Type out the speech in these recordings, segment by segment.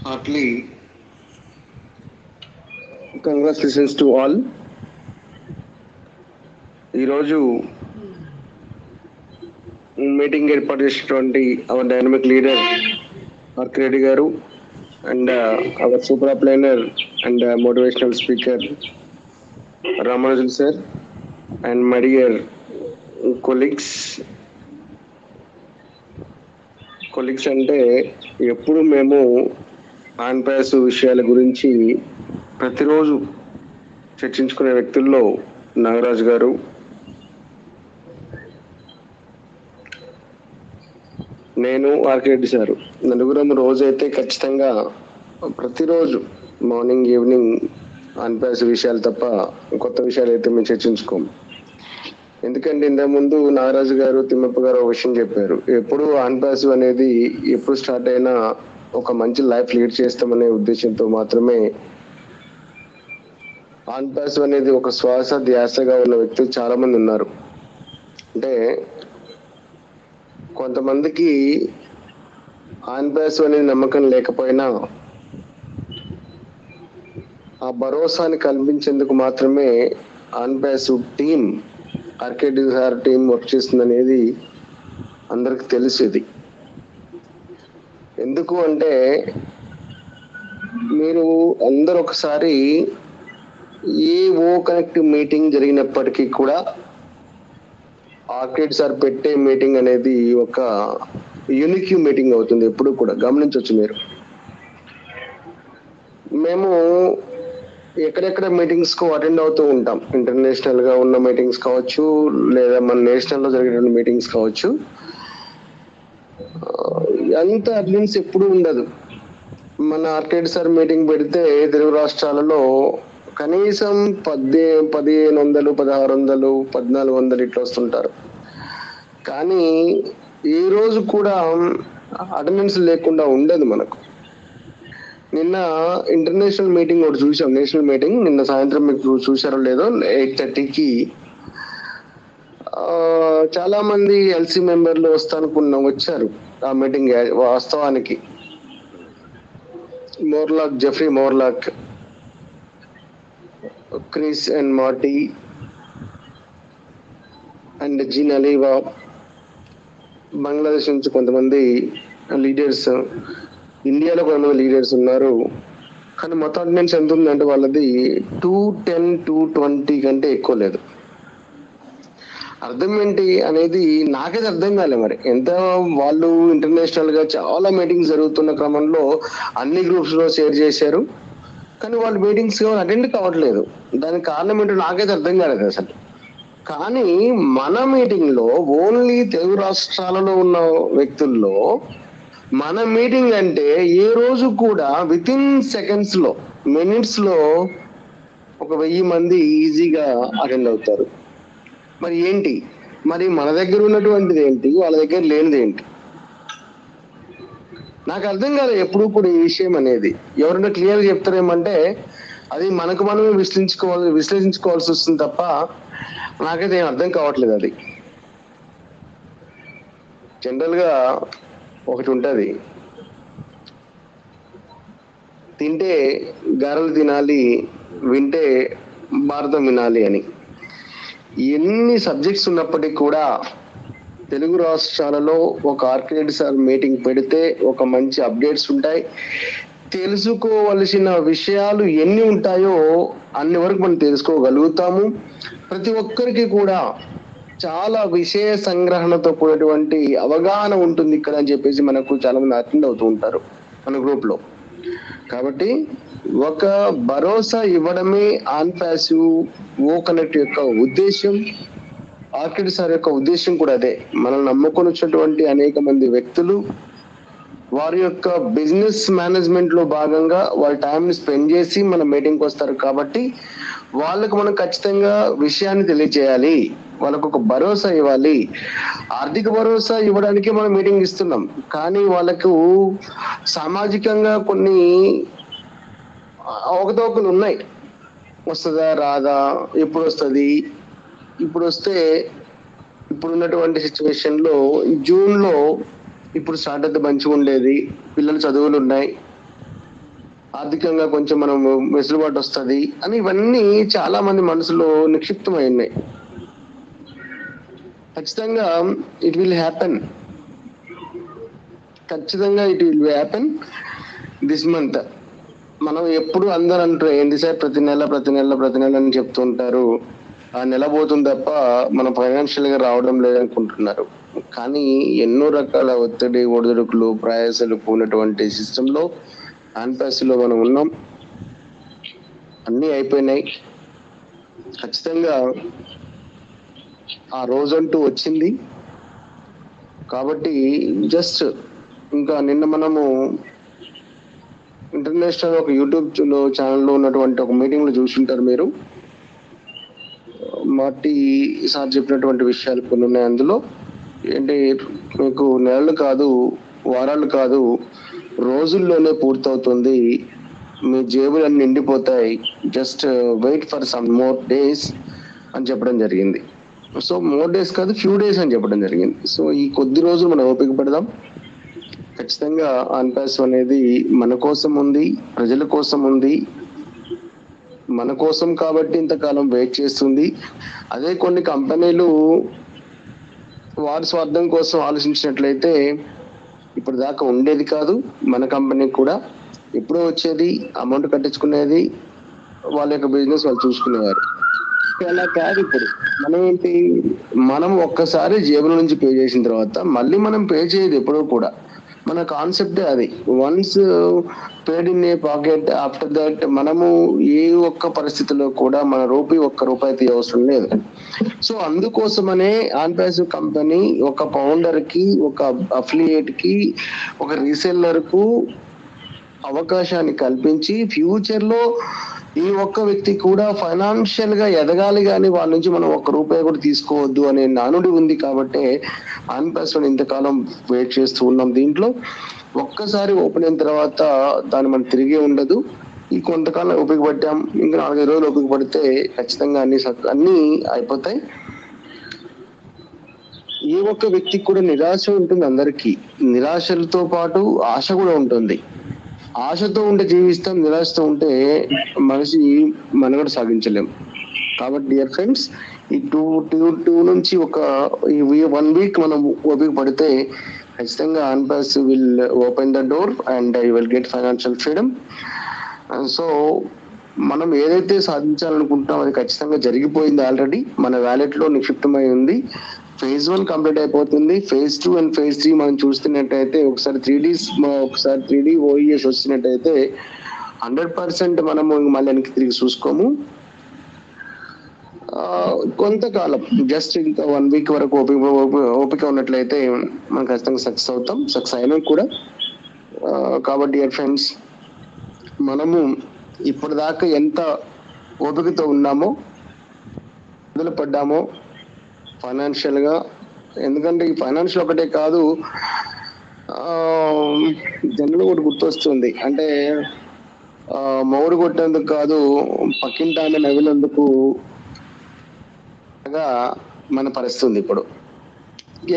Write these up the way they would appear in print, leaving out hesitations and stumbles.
Heartily congratulations to all. ఈరోజు meeting ఏర్పాటు చేసినటువంటి our dynamic leader RK Reddy గారు and our super planner and motivational speaker Ramanujan sir and my dear colleagues అంటే ఎప్పుడు మేము ఆన్ పాస్ విషయాల గురించి ప్రతిరోజు చర్చించుకునే వ్యక్తుల్లో నాగరాజు గారు, నేను, ఆర్కే రెడ్డి సారు నలుగురం రోజైతే ఖచ్చితంగా ప్రతిరోజు మార్నింగ్ ఈవినింగ్ ఆన్ పాస్ విషయాలు తప్ప కొత్త విషయాలు అయితే మేము చర్చించుకోము. ఎందుకంటే ఇంతకుముందు నాగరాజు గారు, తిమ్మప్ప గారు ఒక విషయం చెప్పారు. ఎప్పుడు ఆన్ పాస్ అనేది ఎప్పుడు స్టార్ట్ అయినా ఒక మంచి లైఫ్ లీడ్ చేస్తామనే ఉద్దేశంతో మాత్రమే ఆన్ పాస్ అనేది ఒక శ్వాస ధ్యాసగా ఉన్న వ్యక్తులు చాలా మంది ఉన్నారు. అంటే కొంతమందికి ఆన్ పాస్ అనేది నమ్మకం లేకపోయినా ఆ భరోసాని కల్పించేందుకు మాత్రమే on pass team, RKD sir team work చేస్తుంది అనేది అందరికి తెలిసేది. ఎందుకు అంటే మీరు అందరు ఒకసారి ఏ ఓ కనెక్ట్ మీటింగ్ జరిగినప్పటికీ కూడా ఆర్కేడ్ సార్ పెట్టే మీటింగ్ అనేది ఒక యూనిక్ మీటింగ్ అవుతుంది. ఎప్పుడు కూడా గమనించవచ్చు మీరు. మేము ఎక్కడెక్కడ మీటింగ్స్ కు అటెండ్ అవుతూ ఉంటాం. ఇంటర్నేషనల్ గా ఉన్న మీటింగ్స్ కావచ్చు, లేదా మన నేషనల్ లో జరిగిన మీటింగ్స్ కావచ్చు. అంత అటెండెన్స్ ఎప్పుడు ఉండదు. మన ఆర్కేడ్ సార్ మీటింగ్ పెడితే తెలుగు రాష్ట్రాలలో కనీసం 1500, 1600, 1400 ఇట్లా వస్తుంటారు. కానీ ఈ రోజు కూడా అటెండెన్స్ లేకుండా ఉండదు మనకు. నిన్న ఇంటర్నేషనల్ మీటింగ్ ఒకటి చూసాం. నేషనల్ మీటింగ్ నిన్న సాయంత్రం మీకు చూసారో లేదో 8:30కి చాలా మంది ఎల్సీ మెంబర్లు వచ్చారు ఆ మీటింగ్. వాస్తవానికి Jeffrey Morlock, Chris and Marty and Jean Aliva, Bangladesh నుంచి కొంతమంది లీడర్స్, ఇండియాలో కొంతమంది లీడర్స్ ఉన్నారు. కానీ మొత్తం అటెండెన్స్ ఎంత ఉందంటే వాళ్ళది 210, 220 కంటే ఎక్కువ లేదు. అర్థం ఏంటి అనేది నాకైతే అర్థం కాలే. మరి ఎంత వాళ్ళు ఇంటర్నేషనల్ గా చాలా మీటింగ్స్ జరుగుతున్న క్రమంలో అన్ని గ్రూప్స్ లో షేర్ చేశారు, కానీ వాళ్ళు మీటింగ్స్ అటెండ్ కావట్లేదు. దానికి కారణం ఏంటో నాకైతే అర్థం కాలేదు అసలు. కానీ మన మీటింగ్ లో ఓన్లీ తెలుగు రాష్ట్రాలలో ఉన్న వ్యక్తుల్లో మన మీటింగ్ అంటే ఏ రోజు కూడా విత్ ఇన్ సెకండ్స్ లో, మినిట్స్ లో 1000 మంది ఈజీగా అటెండ్ అవుతారు. మరి ఏంటి? మరి మన దగ్గర ఉన్నటువంటిది ఏంటి, వాళ్ళ దగ్గర లేనిది ఏంటి? నాకు అర్థం కాదు ఎప్పుడు కూడా ఈ విషయం అనేది. ఎవరైనా క్లియర్ చెప్తారేమంటే అది మనకు మనమే విశ్లేషించుకోవాల్సి వస్తుంది తప్ప నాకైతే ఏం అర్థం కావట్లేదు. అది జనరల్ గా ఒకటి ఉంటది, తింటే గారెలు తినాలి, వింటే భారతం వినాలి అని. ఎన్ని సబ్జెక్ట్స్ ఉన్నప్పటికీ కూడా తెలుగు రాష్ట్రాలలో ఒక ఆర్కేడ్ సార్ మీటింగ్ పెడితే ఒక మంచి అప్డేట్స్ ఉంటాయి. తెలుసుకోవలసిన విషయాలు ఎన్ని ఉంటాయో అన్ని వరకు మనం తెలుసుకోగలుగుతాము. ప్రతి ఒక్కరికి కూడా చాలా విషయ సంగ్రహణతో కూడినటువంటి అవగాహన ఉంటుంది ఇక్కడ అని చెప్పేసి మనకు చాలా మంది అటెండ్ అవుతూ ఉంటారు మన గ్రూప్ లో. కాబట్టి ఒక భరోసా ఇవ్వడమే ఆన్ పాసివ్ ఓ కనెక్ట్ యొక్క ఉద్దేశం. ఆర్కేడ్ సార్ యొక్క ఉద్దేశం కూడా అదే. మనం నమ్ముకొని వచ్చినటువంటి అనేక మంది వ్యక్తులు వారి యొక్క బిజినెస్ మేనేజ్మెంట్ లో భాగంగా వాళ్ళ టైంని స్పెండ్ చేసి మన మీటింగ్కి వస్తారు. కాబట్టి వాళ్ళకు మనం ఖచ్చితంగా విషయాన్ని తెలియజేయాలి, వాళ్ళకు ఒక భరోసా ఇవ్వాలి. ఆర్థిక భరోసా ఇవ్వడానికి మనం మీటింగ్ ఇస్తున్నాం, కానీ వాళ్ళకు సామాజికంగా కొన్ని అవకతవకలు ఉన్నాయి. వస్తుందా రాదా, ఎప్పుడు వస్తుంది, ఇప్పుడు వస్తే ఇప్పుడు ఉన్నటువంటి సిచ్యువేషన్ లో జూన్ లో ఇప్పుడు స్టార్ట్ అయితే మంచిగా ఉండేది, పిల్లలు చదువులు ఉన్నాయి, ఆర్థికంగా కొంచెం మనం వెసులుబాటు వస్తుంది అని ఇవన్నీ చాలా మంది మనసులో నిక్షిప్తమై ఉన్నాయి. ఖచ్చితంగా ఇట్ విల్ హ్యాపెన్, ఖచ్చితంగా it will happen this month. మనం ఎప్పుడు అందరూ అంటారు ఏంటి సార్ ప్రతి నెల అని చెప్తుంటారు, ఆ నెల పోతుంది తప్ప మనం ఫైనాన్షియల్ గా రావడం లేదనుకుంటున్నారు. కానీ ఎన్నో రకాల ఒత్తిడి, ఒడిదుడుకులు, ప్రయాసాలు కూడినటువంటి సిస్టమ్ లో ఆన్పాస్ లో మనం ఉన్నాం. అన్నీ అయిపోయినాయి. ఖచ్చితంగా ఆ రోజంటూ వచ్చింది. కాబట్టి జస్ట్ ఇంకా నిన్న మనము ఇంటర్నేషనల్ ఒక యూట్యూబ్ ఛానల్లో ఉన్నటువంటి ఒక మీటింగ్ లో చూసుంటారు మీరు. మార్టీ సార్ చెప్పినటువంటి విషయాలు కొన్ని ఉన్నాయి. అందులో ఏంటి, మీకు నెలలు కాదు, వారాలు కాదు, రోజుల్లోనే పూర్తవుతుంది, మీ జేబులన్నీ నిండిపోతాయి, just wait for some more days అని చెప్పడం జరిగింది. సో మోర్ డేస్ కాదు, ఫ్యూ డేస్ అని చెప్పడం జరిగింది. సో ఈ కొద్ది రోజులు మనం ఓపిక పడదాం. ఖచ్చితంగా ఆన్పాస్ అనేది మన కోసం ఉంది, ప్రజల కోసం ఉంది, మన కోసం కాబట్టి ఇంతకాలం వెయిట్ చేస్తుంది. అదే కొన్ని కంపెనీలు వారి స్వార్థం కోసం ఆలోచించినట్లయితే ఇప్పుడు దాకా ఉండేది కాదు. మన కంపెనీకి కూడా ఎప్పుడో వచ్చేది, అమౌంట్ కట్టించుకునేది, వాళ్ళ యొక్క బిజినెస్ వాళ్ళు చూసుకునేవారు. అలా కాదు. ఇప్పుడు మనం ఏంటి, మనం ఒక్కసారి జేబుల నుంచి పే చేసిన తర్వాత మళ్ళీ మనం పే చేయదు ఎప్పుడూ కూడా. మన కాన్సెప్టే అది. Once paid in a pocket, after that మనము ఏ ఒక్క పరిస్థితిలో కూడా మన ఒక్క రూపాయి తీయ అవసరం లేదు. సో అందుకోసమనే ఆన్పాసివ్ కంపెనీ ఒక ఫౌండర్ కి, ఒక అఫిలియేట్ కి, ఒక రీసెల్లర్ కు అవకాశాన్ని కల్పించి ఫ్యూచర్ లో ఈ ఒక్క వ్యక్తి కూడా ఫైనాన్షియల్ గా ఎదగాలి, కానీ వాళ్ళ నుంచి మనం ఒక్క రూపాయి కూడా తీసుకోవద్దు అనే నానుడి ఉంది. కాబట్టి ఆన్పాస్ ఇంతకాలం వెయిట్ చేస్తూ ఉన్నాం. దీంట్లో ఒక్కసారి ఓపెన్ అయిన తర్వాత దాన్ని మనం తిరిగి ఉండదు. ఈ కొంతకాలం ఓపిక పట్టాం, ఇంకా 4-5 రోజులు ఓపిక పడితే ఖచ్చితంగా అన్ని అయిపోతాయి. ఏ ఒక్క వ్యక్తికి కూడా నిరాశ ఉంటుంది. అందరికీ నిరాశలతో పాటు ఆశ కూడా ఉంటుంది. ఆశతో ఉంటే జీవిస్తాం, నిరాశతో ఉంటే మనిషి మనుగడ సాగించలేం. కాబట్టి డియర్ ఫ్రెండ్స్, ఈ టూ నుంచి ఒక 1 వీక్ మనం ఓపిక పడితే ఖచ్చితంగా ఆన్పాస్ will open the door and you will get financial freedom. So మనం ఏదైతే సాధించాలనుకుంటున్నాం అది ఖచ్చితంగా జరిగిపోయింది, ఆల్రెడీ మన వ్యాలెట్ లో నిక్షిప్తమై ఉంది. ఫేజ్ 1 కంప్లీట్ అయిపోతుంది. ఫేజ్ 2 అండ్ ఫేజ్ 3 మనం చూస్తున్నట్టయితే ఒకసారి 3D OES వచ్చినట్టయితే 100% మనము మళ్ళీ వెనక్కి తిరిగి చూసుకోము. కొంతకాలం జస్ట్ ఇంకా 1 వీక్ వరకు ఓపిక ఉన్నట్లయితే మనం ఖచ్చితంగా సక్సెస్ అవుతాం, సక్సెస్ అయినా కూడా. కాబట్టి డియర్ ఫ్రెండ్స్, మనము ఇప్పటిదాకా ఎంత ఓపికతో ఉన్నామో, మొదలు పడ్డామో ఫైనాన్షియల్ గా. ఎందుకంటే ఈ ఫైనాన్షియల్ ఒకటే కాదు, జనరల్ ఒకటి గుర్తొస్తుంది, అంటే మొగుడు కొట్టేందుకు కాదు, పక్కింటి ఆమె నవ్వినందుకు మన పరిస్థితి ఇప్పుడు.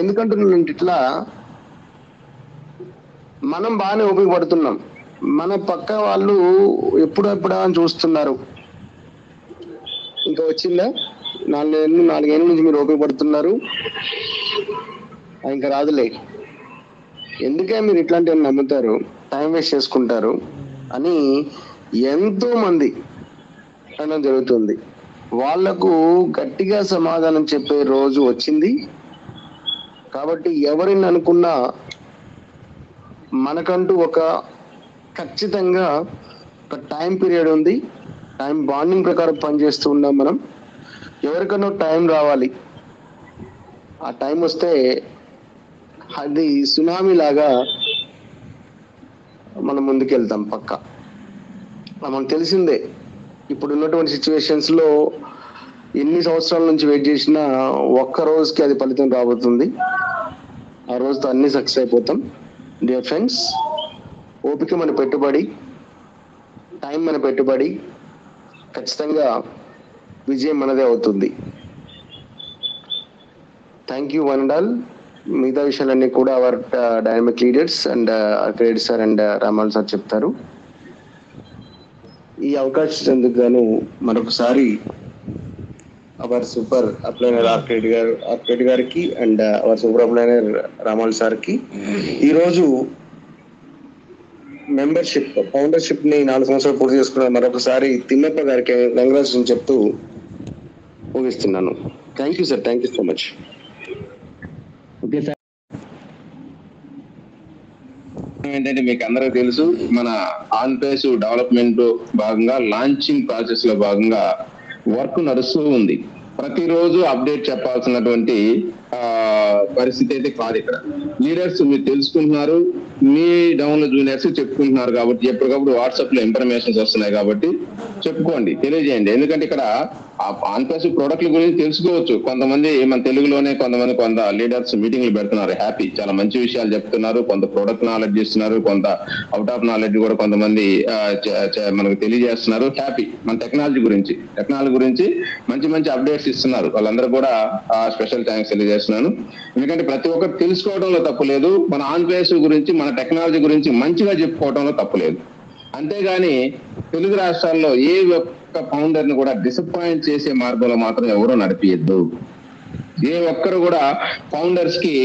ఎందుకంటున్నానంటే ఇట్లా మనం బాగానే ఓపిక పడుతున్నాం, మన పక్క వాళ్ళు ఎప్పుడెప్పుడా అని చూస్తున్నారు. ఇంకా వచ్చిందా? 4 ఏళ్ళ నుంచి మీరు ఓపిక పడుతున్నారు, ఇంకా రాదులే, ఎందుకే మీరు ఇట్లాంటివి నమ్ముతారు, టైం వేస్ట్ చేసుకుంటారు అని ఎంతో మంది అనడం జరుగుతుంది. వాళ్లకు గట్టిగా సమాధానం చెప్పే రోజు వచ్చింది. కాబట్టి ఎవరిని అనుకున్నా మనకంటూ ఒక ఖచ్చితంగా ఒక టైం పీరియడ్ ఉంది. టైం బాండింగ్ ప్రకారం పనిచేస్తూ ఉన్నాం మనం. ఎవరికన్నా టైం రావాలి, ఆ టైం వస్తే అది సునామీ లాగా మనం ముందుకెళ్తాం పక్క. మనకు తెలిసిందే, ఇప్పుడు ఉన్నటువంటి సిచ్యువేషన్స్ లో ఎన్ని సంవత్సరాల నుంచి వెయిట్ చేసినా ఒక్క రోజుకి అది ఫలితం రాబోతుంది. ఆ రోజుతో అన్ని సక్సెస్ అయిపోతాం. డియర్ ఫ్రెండ్స్, ఓపిక మన పెట్టుబడి, టైం మన పెట్టుబడి, ఖచ్చితంగా విజయం మనదే అవుతుంది. Thank you one and all. మిగతా విషయాలన్నీ కూడా our dynamic leaders and credit sir and రామాల్ సార్ చెప్తారు. ఈ అవకాశం ఇచ్చేందుకు గాను మరొకసారి అవర్ సూపర్ అప్లైనర్ ఆర్కేడ్ గారికి అండ్ అవర్ సూపర్ అప్లైనర్ రామాల్ సార్కి ఈరోజు మెంబర్షిప్ ఫౌండర్షిప్ ని 4 సంవత్సరాలు పూర్తి చేసుకున్న మరొకసారి తిమ్మప్ప గారికి కంగ్రాచులేషన్ చెప్తూ ముగిస్తున్నాను. Thank you sir, thank you so much. Okay sir, ఏంటంటే మీకు అందరికీ తెలుసు మన ఆన్ పేస్ డెవలప్మెంట్ భాగంగా లాంచింగ్ ప్రాసెస్ లో భాగంగా వర్క్ నడుస్తూ ఉంది. ప్రతిరోజు అప్డేట్ చెప్పాల్సినటువంటి పరిస్థితి అయితే కాదు. ఇక్కడ లీడర్స్ మీరు తెలుసుకుంటున్నారు, మీ డౌన్ లో జూనియర్స్ చెప్పుకుంటున్నారు కాబట్టి ఎప్పటికప్పుడు వాట్సాప్ లో ఇన్ఫర్మేషన్స్ వస్తున్నాయి కాబట్టి చెప్పుకోండి, తెలియజేయండి. ఎందుకంటే ఇక్కడ ఆన్ పేస్ ప్రొడక్ట్ల గురించి తెలుసుకోవచ్చు. కొంతమంది మన తెలుగులోనే కొంత లీడర్స్ మీటింగ్లు పెడుతున్నారు, హ్యాపీ, చాలా మంచి విషయాలు చెప్తున్నారు. కొంత ప్రొడక్ట్ నాలెడ్జ్ ఇస్తున్నారు, కొంత అవుట్ ఆఫ్ నాలెడ్జ్ కూడా కొంతమంది మనకు తెలియజేస్తున్నారు. హ్యాపీ. మన టెక్నాలజీ గురించి మంచి అప్డేట్స్ ఇస్తున్నారు. వాళ్ళందరూ కూడా స్పెషల్ థ్యాంక్స్ తెలియజేస్తున్నాను. ఎందుకంటే ప్రతి ఒక్కరు తెలుసుకోవడంలో తప్పు లేదు, మన ఆన్ పేస్ గురించి మన టెక్నాలజీ గురించి మంచిగా చెప్పుకోవడంలో తప్పు లేదు. అంతేగాని తెలుగు రాష్ట్రాల్లో ఏ ఒక్క ఫౌండర్ ని కూడా డిసప్పాయింట్ చేసే మార్గంలో మాత్రం ఎవరూ నడిపియద్దు. ఏ ఒక్కరు కూడా ఫౌండర్స్ కి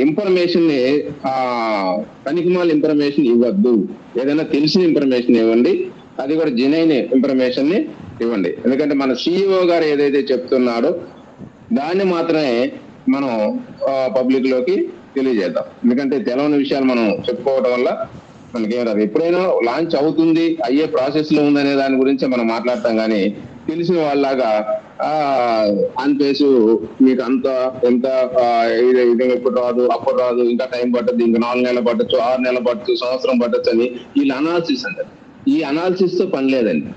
ఇన్ఫర్మేషన్ ని పనికిమాల ఇన్ఫర్మేషన్ ఇవ్వద్దు. ఏదైనా తెలిసిన ఇన్ఫర్మేషన్ ఇవ్వండి, అది కూడా జెన్యూన్ ఇన్ఫర్మేషన్ ని ఇవ్వండి. ఎందుకంటే మన సిఇఓ గారు ఏదైతే చెప్తున్నాడో దాన్ని మాత్రమే మనం పబ్లిక్ లోకి తెలియజేద్దాం. ఎందుకంటే తెలవని విషయాలు మనం చెప్పుకోవడం వల్ల మనకేం రాదు. ఎప్పుడైనా లాంచ్ అవుతుంది, అయ్యే ప్రాసెస్ లో ఉందనే దాని గురించి మనం మాట్లాడతాం. కానీ తెలిసిన వాళ్ళలాగా ఆన్ పేస్ మీకు ఎంత ఇది ఇప్పుడు రాదు, అప్పుడు రాదు, ఇంకా టైం పట్టదు, ఇంకా 4 నెలలు పట్టచ్చు, 6 నెలలు పట్టచ్చు, సంవత్సరం పట్టచ్చు అని వీళ్ళు అనాలిసిస్ అంటారు. ఈ అనాలిసిస్ తో పని లేదండి.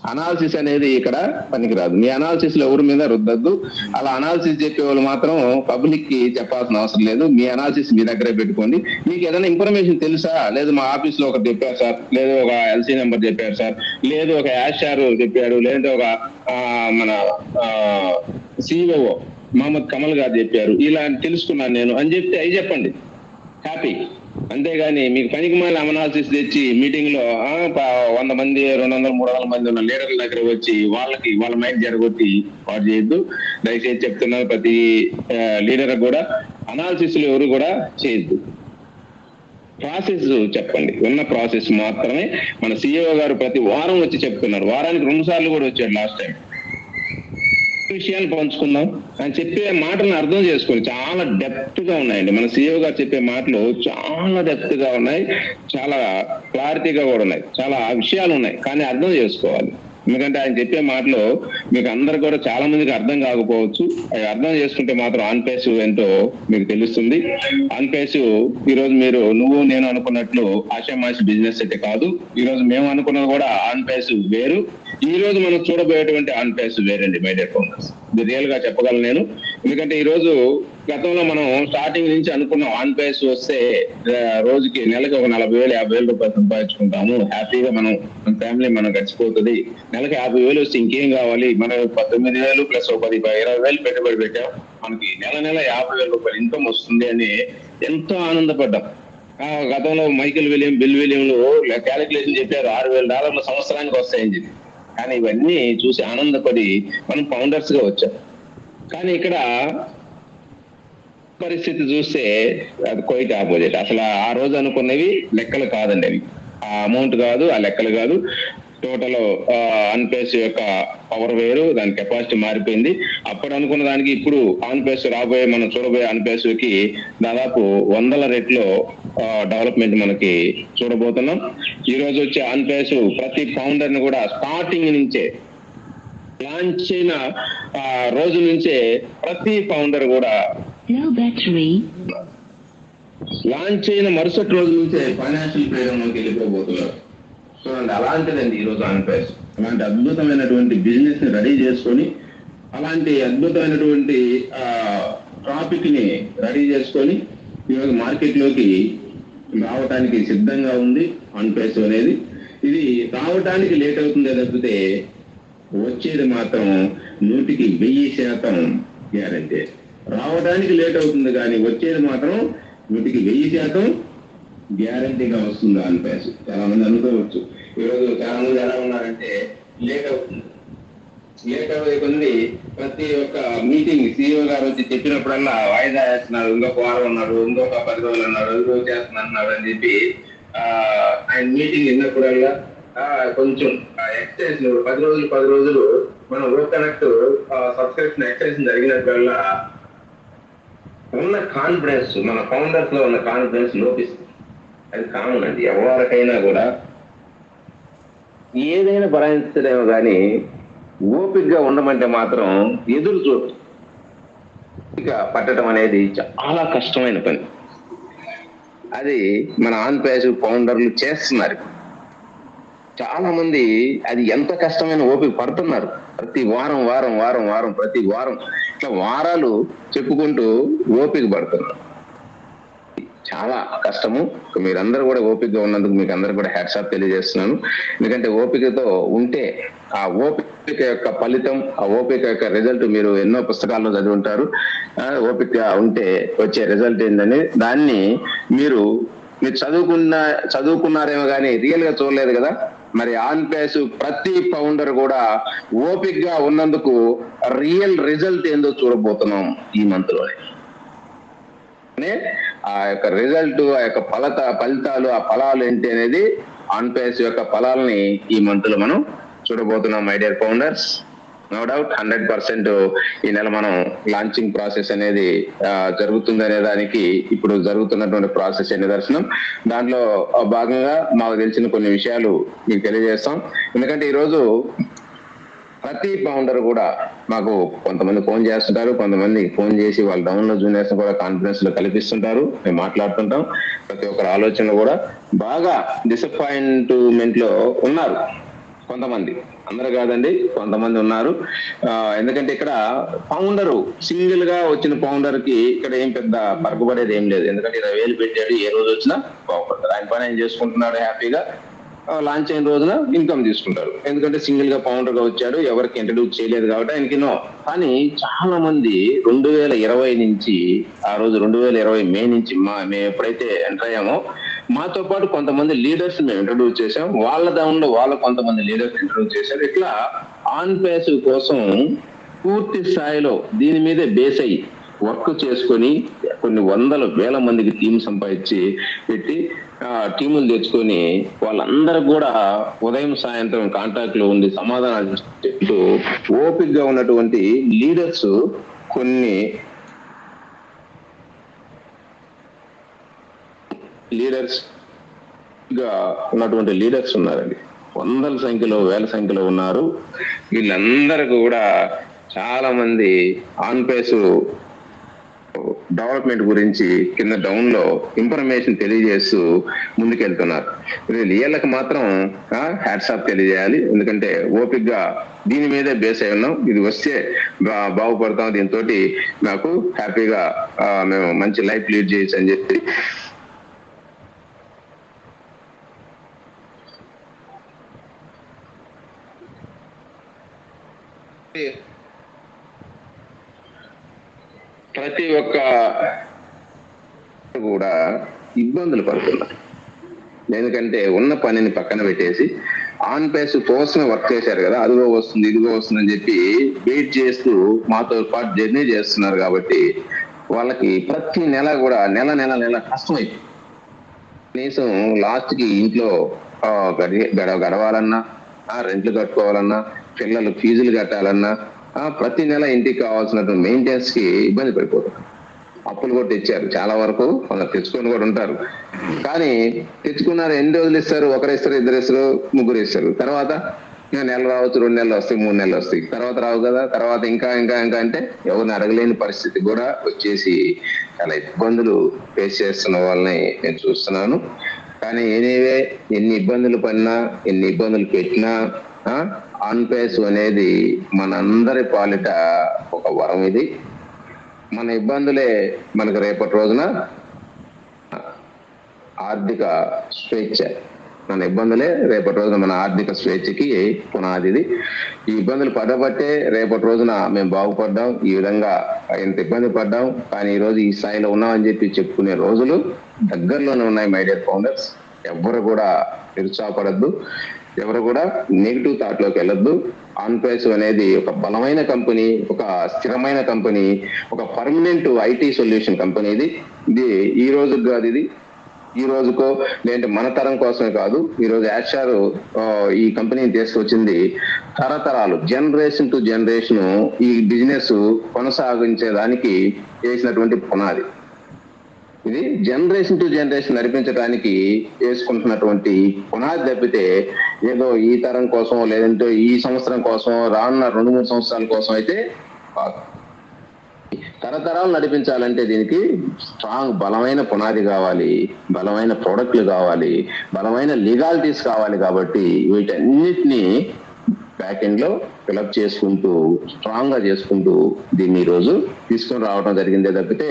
అనాలిసిస్ అనేది ఇక్కడ పనికిరాదు. మీ అనాలిసిస్ లో ఎవరి మీద రుద్దద్దు. అలా అనాలిసిస్ చెప్పే వాళ్ళు మాత్రం పబ్లిక్ కి చెప్పాల్సిన అవసరం లేదు. మీ అనాలిసిస్ మీ దగ్గరే పెట్టుకోండి. మీకు ఏదైనా ఇన్ఫర్మేషన్ తెలుసా, లేదు మా ఆఫీస్ లో ఒకటి చెప్పారు సార్, లేదు ఒక ఎల్సీ నెంబర్ చెప్పారు సార్, లేదు ఒక యాషార్ చెప్పాడు, లేదంటే ఒక మన సిఇఓ మహమ్మద్ కమల్ గారు చెప్పారు, ఇలా తెలుసుకున్నాను నేను అని చెప్తే అవి చెప్పండి, హ్యాపీ. అంతేగాని మీకు పనికి మాల అనాలిసిస్ తెచ్చి మీటింగ్ లో 100 మంది 200 300 మంది ఉన్న లీడర్ల దగ్గర వచ్చి వాళ్ళ మైండ్ జరగొట్టి వాడు చేయొద్దు. దయచేసి చెప్తున్నారు, ప్రతి లీడర్ కూడా అనాలిసిస్ లో ఎవరు కూడా చేయొద్దు. ప్రాసెస్ చెప్పండి, ఉన్న ప్రాసెస్ మాత్రమే. మన సిఇఓ గారు ప్రతి వారం వచ్చి చెప్తున్నారు, వారానికి 2 సార్లు కూడా వచ్చాడు లాస్ట్ టైం. విషయాన్ని పంచుకుందాం అని చెప్పే మాటలను అర్థం చేసుకొని చాలా డెప్త్ గా ఉన్నాయండి. మన సిఇఓ గారు చెప్పే మాటలు చాలా డెప్త్ గా ఉన్నాయి, చాలా క్లారిటీగా కూడా ఉన్నాయి, చాలా విషయాలు ఉన్నాయి. కానీ అర్థం చేసుకోవాలి. ఎందుకంటే ఆయన చెప్పే మాటలు మీకు అందరు కూడా చాలా మందికి అర్థం కాకపోవచ్చు. అవి అర్థం చేసుకుంటే మాత్రం ఆన్ పేస్ ఏంటో మీకు తెలుస్తుంది. ఆన్ పేస్ ఈరోజు నువ్వు నేను అనుకున్నట్లు ఆషామాషి బిజినెస్ అయితే కాదు. ఈ రోజు మేము అనుకున్నది కూడా ఆన్ పేస్ వేరు, ఈ రోజు మనం చూడబోయేటువంటి ఆన్ పేస్ వేరండి మై డియర్ ఫౌండర్స్. ఇది రియల్ గా చెప్పగలను నేను. ఎందుకంటే ఈ రోజు గతంలో మనం స్టార్టింగ్ నుంచి అనుకున్నాం ఆన్ పేస్ వస్తే రోజుకి నెలకి ఒక 40,000 50,000 రూపాయలు సంపాదించుకుంటాము, హ్యాపీగా మన ఫ్యామిలీ మనం గడిచిపోతుంది, నెలకి 50,000 వస్తే ఇంకేం కావాలి, మనం 19,000 ప్లస్ 20,000 పెట్టుబడి పెట్టాం, మనకి నెల 50,000 రూపాయలు ఇన్కమ్ వస్తుంది అని ఎంతో ఆనందపడ్డాం. గతంలో బిల్ విలియంలు క్యాలిక్యులేషన్ చెప్పారు, $6,000 సంవత్సరానికి వస్తాయని చెప్పి. కానీ ఇవన్నీ చూసి ఆనందపడి మనం ఫౌండర్స్ గా వచ్చాం. కానీ ఇక్కడ పరిస్థితి చూస్తే అది క్వైట్ ఆపోజిట్. అసలు ఆ రోజు అనుకున్నవి లెక్కలు కాదండి, అవి ఆ అమౌంట్ కాదు, ఆ లెక్కలు కాదు. టోటల్ ఆన్ పేస్ యొక్క పవర్ వేరు, దాని కెపాసిటీ మారిపోయింది. అప్పుడు అనుకున్న దానికి ఇప్పుడు ఆన్ పేస్ మనం చూడబోయే ఆన్ పేస్ కి దాదాపు 100 రెట్లు డెవలప్మెంట్ మనకి చూడబోతున్నాం. ఈ రోజు వచ్చే ఆన్ పేస్ ప్రతి ఫౌండర్ ని కూడా స్టార్టింగ్ నుంచే లాంచ్ అయిన రోజు నుంచే ప్రతి ఫౌండర్ కూడా లాంచ్ అయిన మరుసటి రోజు నుంచే ఫైనాన్షియల్ ఫ్రీడమ్ లోకి వెళ్ళిపోబోతున్నారు. చూడండి, అలాంటిదండి ఈ రోజు ఆన్ పేస్. అలాంటి అద్భుతమైనటువంటి బిజినెస్ ని రెడీ చేసుకొని, అలాంటి అద్భుతమైనటువంటి టాపిక్ ని రెడీ చేసుకొని ఈరోజు మార్కెట్ లోకి రావటానికి సిద్ధంగా ఉంది ఆన్ పేస్ అనేది. ఇది రావటానికి లేట్ అవుతుందే తప్పితే వచ్చేది మాత్రం 100% గ్యారంటీ. రావడానికి లేట్ అవుతుంది కానీ వచ్చేది మాత్రం 100% గ్యారంటీగా వస్తుంది ఆన్ పేస్. చాలా మంది అనుకోవచ్చు ఈరోజు చాలా మంది ఎలా ఉన్నారంటే లేట్ అవుతుంది. లేట్ అవ్వకుంది ప్రతి ఒక్క మీటింగ్ CEO గారు వచ్చి చెప్పినప్పుడల్లా వాయిదా వేస్తున్నారు, ఇంకొక వారం ఉన్నారు, ఇంకొక 10 రోజులు ఉన్నారు, ఇంకొక చేస్తున్నారు అని చెప్పి ఆయన మీటింగ్ విన్నప్పుడల్లా కొంచెం ఎక్స్టెన్షన్ 10 రోజులు మనం వర్క్ కనెక్ట్ సబ్స్క్రిప్షన్ ఎక్స్టెన్షన్ జరిగినప్పుడల్లా ఉన్న కాన్ఫిడెన్స్, మన ఫౌండర్స్ లో ఉన్న కాన్ఫిడెన్స్ లోపిస్తుంది. అది కామన్ అండి, ఎవరికైనా కూడా ఏదైనా భరాయించడేమో కానీ ఓపికగా ఉండమంటే మాత్రం ఎదురు చూడు పట్టడం అనేది చాలా కష్టమైన పని. అది మన ఆన్ పేజ్ ఫౌండర్లు చేస్తున్నారు. చాలా మంది అది ఎంత కష్టమైన ఓపిక పడుతున్నారు. ప్రతి వారం వారం వారం వారం ప్రతి వారం ఇట్లా వారాలు చెప్పుకుంటూ ఓపిక పడుతున్నారు. చాలా కష్టము. మీరందరూ కూడా ఓపికగా ఉన్నందుకు మీకు అందరూ కూడా హ్యాట్స్ ఆఫ్ తెలియజేస్తున్నాను. ఎందుకంటే ఓపికతో ఉంటే ఆ ఓపిక యొక్క ఫలితం, ఆ ఓపిక యొక్క రిజల్ట్ మీరు ఎన్నో పుస్తకాల్లో చదివి ఉంటారు. ఓపిక ఉంటే వచ్చే రిజల్ట్ ఏంటని దాన్ని మీరు చదువుకున్నారేమో కానీ రియల్ గా చూడలేదు కదా. మరి ఆన్ పేస్ ప్రతి ఫౌండర్ కూడా ఓపికగా ఉన్నందుకు రియల్ రిజల్ట్ ఏందో చూడబోతున్నాం ఈ మంత్ లోనే. ఆ యొక్క రిజల్ట్, ఆ యొక్క ఫలితాలు, ఆ ఫలాలు ఏంటి అనేది ఆన్ పేస్ యొక్క ఫలాలని ఈ మంత్ లో మనం చూడబోతున్నాం my dear founders. No doubt 100% ఈ నెల మనం లాంచింగ్ ప్రాసెస్ అనేది జరుగుతుంది అనే దానికి ఇప్పుడు జరుగుతున్నటువంటి ప్రాసెస్ నిదర్శనం. దాంట్లో భాగంగా మాకు తెలిసిన కొన్ని విషయాలు మీకు తెలియజేస్తాం. ఎందుకంటే ఈరోజు ప్రతి ఫౌండర్ కూడా మాకు కొంతమంది ఫోన్ చేస్తుంటారు, కొంతమంది ఫోన్ చేసి వాళ్ళ డౌన్లోడ్ జూనియర్స్ కూడా కాన్ఫిడెన్స్ లో కల్పిస్తుంటారు, మేము మాట్లాడుతుంటాం. ప్రతి ఒక్కరి ఆలోచన కూడా బాగా డిసప్పాయింట్మెంట్ లో ఉన్నారు కొంతమంది, అందరూ కాదండి, కొంతమంది ఉన్నారు. ఎందుకంటే ఇక్కడ ఫౌండర్ సింగిల్ గా వచ్చిన ఫౌండర్ కి ఇక్కడ ఏం పెద్ద పరకబడేది ఏం లేదు. ఎందుకంటే 20,000 పెట్టాడు, ఏ రోజు వచ్చినా బాగుపడతాడు, ఆయన పని ఆయన చేసుకుంటున్నాడు హ్యాపీగా. లాంచ్ అయిన రోజున ఇన్కమ్ తీసుకుంటారు. ఎందుకంటే సింగిల్ గా ఫౌండర్ గా వచ్చాడు, ఎవరికి ఇంట్రడ్యూస్ చేయలేదు కాబట్టి ఆయనకి నో. కానీ చాలా మంది 2020 నుంచి, ఆ రోజు 2020 మే నుంచి మేము ఎప్పుడైతే ఎంటర్ అయ్యామో మాతో పాటు కొంతమంది లీడర్స్ మేము ఇంట్రడ్యూస్ చేసాం, వాళ్ళ దానిలో వాళ్ళ కొంతమంది లీడర్స్ ఇంట్రడ్యూస్ చేశారు. ఇట్లా ఆన్ పేస్ కోసం పూర్తి స్థాయిలో దీని మీదే బేస్ అయ్యి వర్క్ చేసుకొని కొన్ని వందల వేల మందికి టీం సంపాదించి పెట్టి టీములు తెచ్చుకొని వాళ్ళందరూ కూడా ఉదయం సాయంత్రం కాంటాక్ట్ లో ఉండి సమాధానాలు చెప్తూ ఓపికగా ఉన్నటువంటి లీడర్స్, కొన్ని లీడర్స్ గా ఉన్నటువంటి లీడర్స్ ఉన్నారండి. వందల సంఖ్యలో వేల సంఖ్యలో ఉన్నారు. వీళ్ళందరూ కూడా చాలా మంది ఆన్ పేస్ డెవలప్మెంట్ గురించి కింద డౌన్ లో ఇన్ఫర్మేషన్ తెలియజేస్తూ ముందుకెళ్తున్నారు. వీళ్ళకి మాత్రం హ్యాట్స్ ఆఫ్ తెలియజేయాలి. ఎందుకంటే ఓపిక్గా దీని మీదే బేస్ అయి ఉన్నాం. ఇది వస్తే బాగుపడతాం, దీంతో నాకు హ్యాపీగా మేము మంచి లైఫ్ లీడ్ చేయొచ్చు అని చెప్పి ప్రతి ఒక్క కూడా ఇబ్బందులు పడుతున్నారు. ఎందుకంటే ఉన్న పనిని పక్కన పెట్టేసి ఆన్ పేస్ కోసమే వర్క్ చేశారు కదా, అదిగో వస్తుంది ఇదిగో వస్తుంది అని చెప్పి వెయిట్ చేస్తూ మాతో పాటు జర్నీ చేస్తున్నారు. కాబట్టి వాళ్ళకి ప్రతి నెల కూడా నెల కష్టమైపోయింది. కనీసం లాస్ట్ కి ఇంట్లో గడవాలన్నా, రెంట్లు కట్టుకోవాలన్నా, పిల్లలు ఫీజులు కట్టాలన్నా, ప్రతి నెల ఇంటికి కావాల్సినటువంటి మెయింటెనెన్స్ కి ఇబ్బంది పడిపోతారు. అప్పులు కూడా తెచ్చారు, చాలా వరకు తెచ్చుకొని కూడా ఉంటారు. కానీ తెచ్చుకున్నారు, ఎన్ని రోజులు ఇస్తారు? ఒకరు ఇస్తారు, ఇద్దరు ఇస్తారు, ముగ్గురు ఇస్తారు. తర్వాత నెల రావచ్చు, 2 నెలలు వస్తాయి, 3 నెలలు వస్తాయి, తర్వాత రావు కదా. తర్వాత ఇంకా ఇంకా ఇంకా అంటే ఎవరిని అడగలేని పరిస్థితి కూడా వచ్చేసి చాలా ఇబ్బందులు ఫేస్ చేస్తున్న వాళ్ళని నేను చూస్తున్నాను. కానీ ఎనీవే, ఎన్ని ఇబ్బందులు పడినా, ఎన్ని ఇబ్బందులు పెట్టినా ఆన్ పేస్ అనేది మనందరి పాలిట ఒక వరం. ఇది మన ఇబ్బందులే మనకు రేపటి రోజున ఆర్థిక స్వేచ్ఛ. మన ఇబ్బందులే రేపటి రోజున మన ఆర్థిక స్వేచ్ఛకి పునాదిది. ఈ ఇబ్బందులు పడబట్టే రేపటి రోజున మేము బాగుపడ్డాం. ఈ విధంగా ఎంత ఇబ్బంది పడ్డాం, కానీ ఈ రోజు ఈ స్థాయిలో ఉన్నామని చెప్పి చెప్పుకునే రోజులు దగ్గరలోనే ఉన్నాయి. మై డియర్ ఫౌండర్స్, ఎవ్వరు కూడా నిరుత్సాహపడద్దు. ఎవరు కూడా నెగిటివ్ థాట్ లోకి వెళ్ళొద్దు. ఆన్పేస్ అనేది ఒక బలమైన కంపెనీ, ఒక స్థిరమైన కంపెనీ, ఒక పర్మనెంట్ ఐటీ సొల్యూషన్ కంపెనీ. ఇది ఈ రోజుకి కాదు, ఇది ఈ రోజుకో లేదంటే మన తరం కోసమే కాదు. ఈ రోజు యాషారు ఈ కంపెనీని తీసుకొచ్చింది తరతరాలు, జనరేషన్ టు జనరేషన్ ఈ బిజినెస్ కొనసాగించేదానికి చేసినటువంటి పునాది. ఇది జనరేషన్ టు జనరేషన్ నడిపించడానికి వేసుకుంటున్నటువంటి పునాది తప్పితే ఏదో ఈ తరం కోసం లేదంటే ఈ సంవత్సరం కోసం రానున్న 2-3 సంవత్సరాల కోసం అయితే కాదు. తరతరాలు నడిపించాలంటే దీనికి స్ట్రాంగ్ బలమైన పునాది కావాలి, బలమైన ప్రోడక్ట్లు కావాలి, బలమైన లీగాలిటీస్ కావాలి. కాబట్టి వీటన్నిటినీ బ్యాక్ ఎండ్ లో ఫిలప్ చేసుకుంటూ స్ట్రాంగ్ గా చేసుకుంటూ దీన్ని ఈ రోజు తీసుకొని రావడం జరిగిందే తప్పితే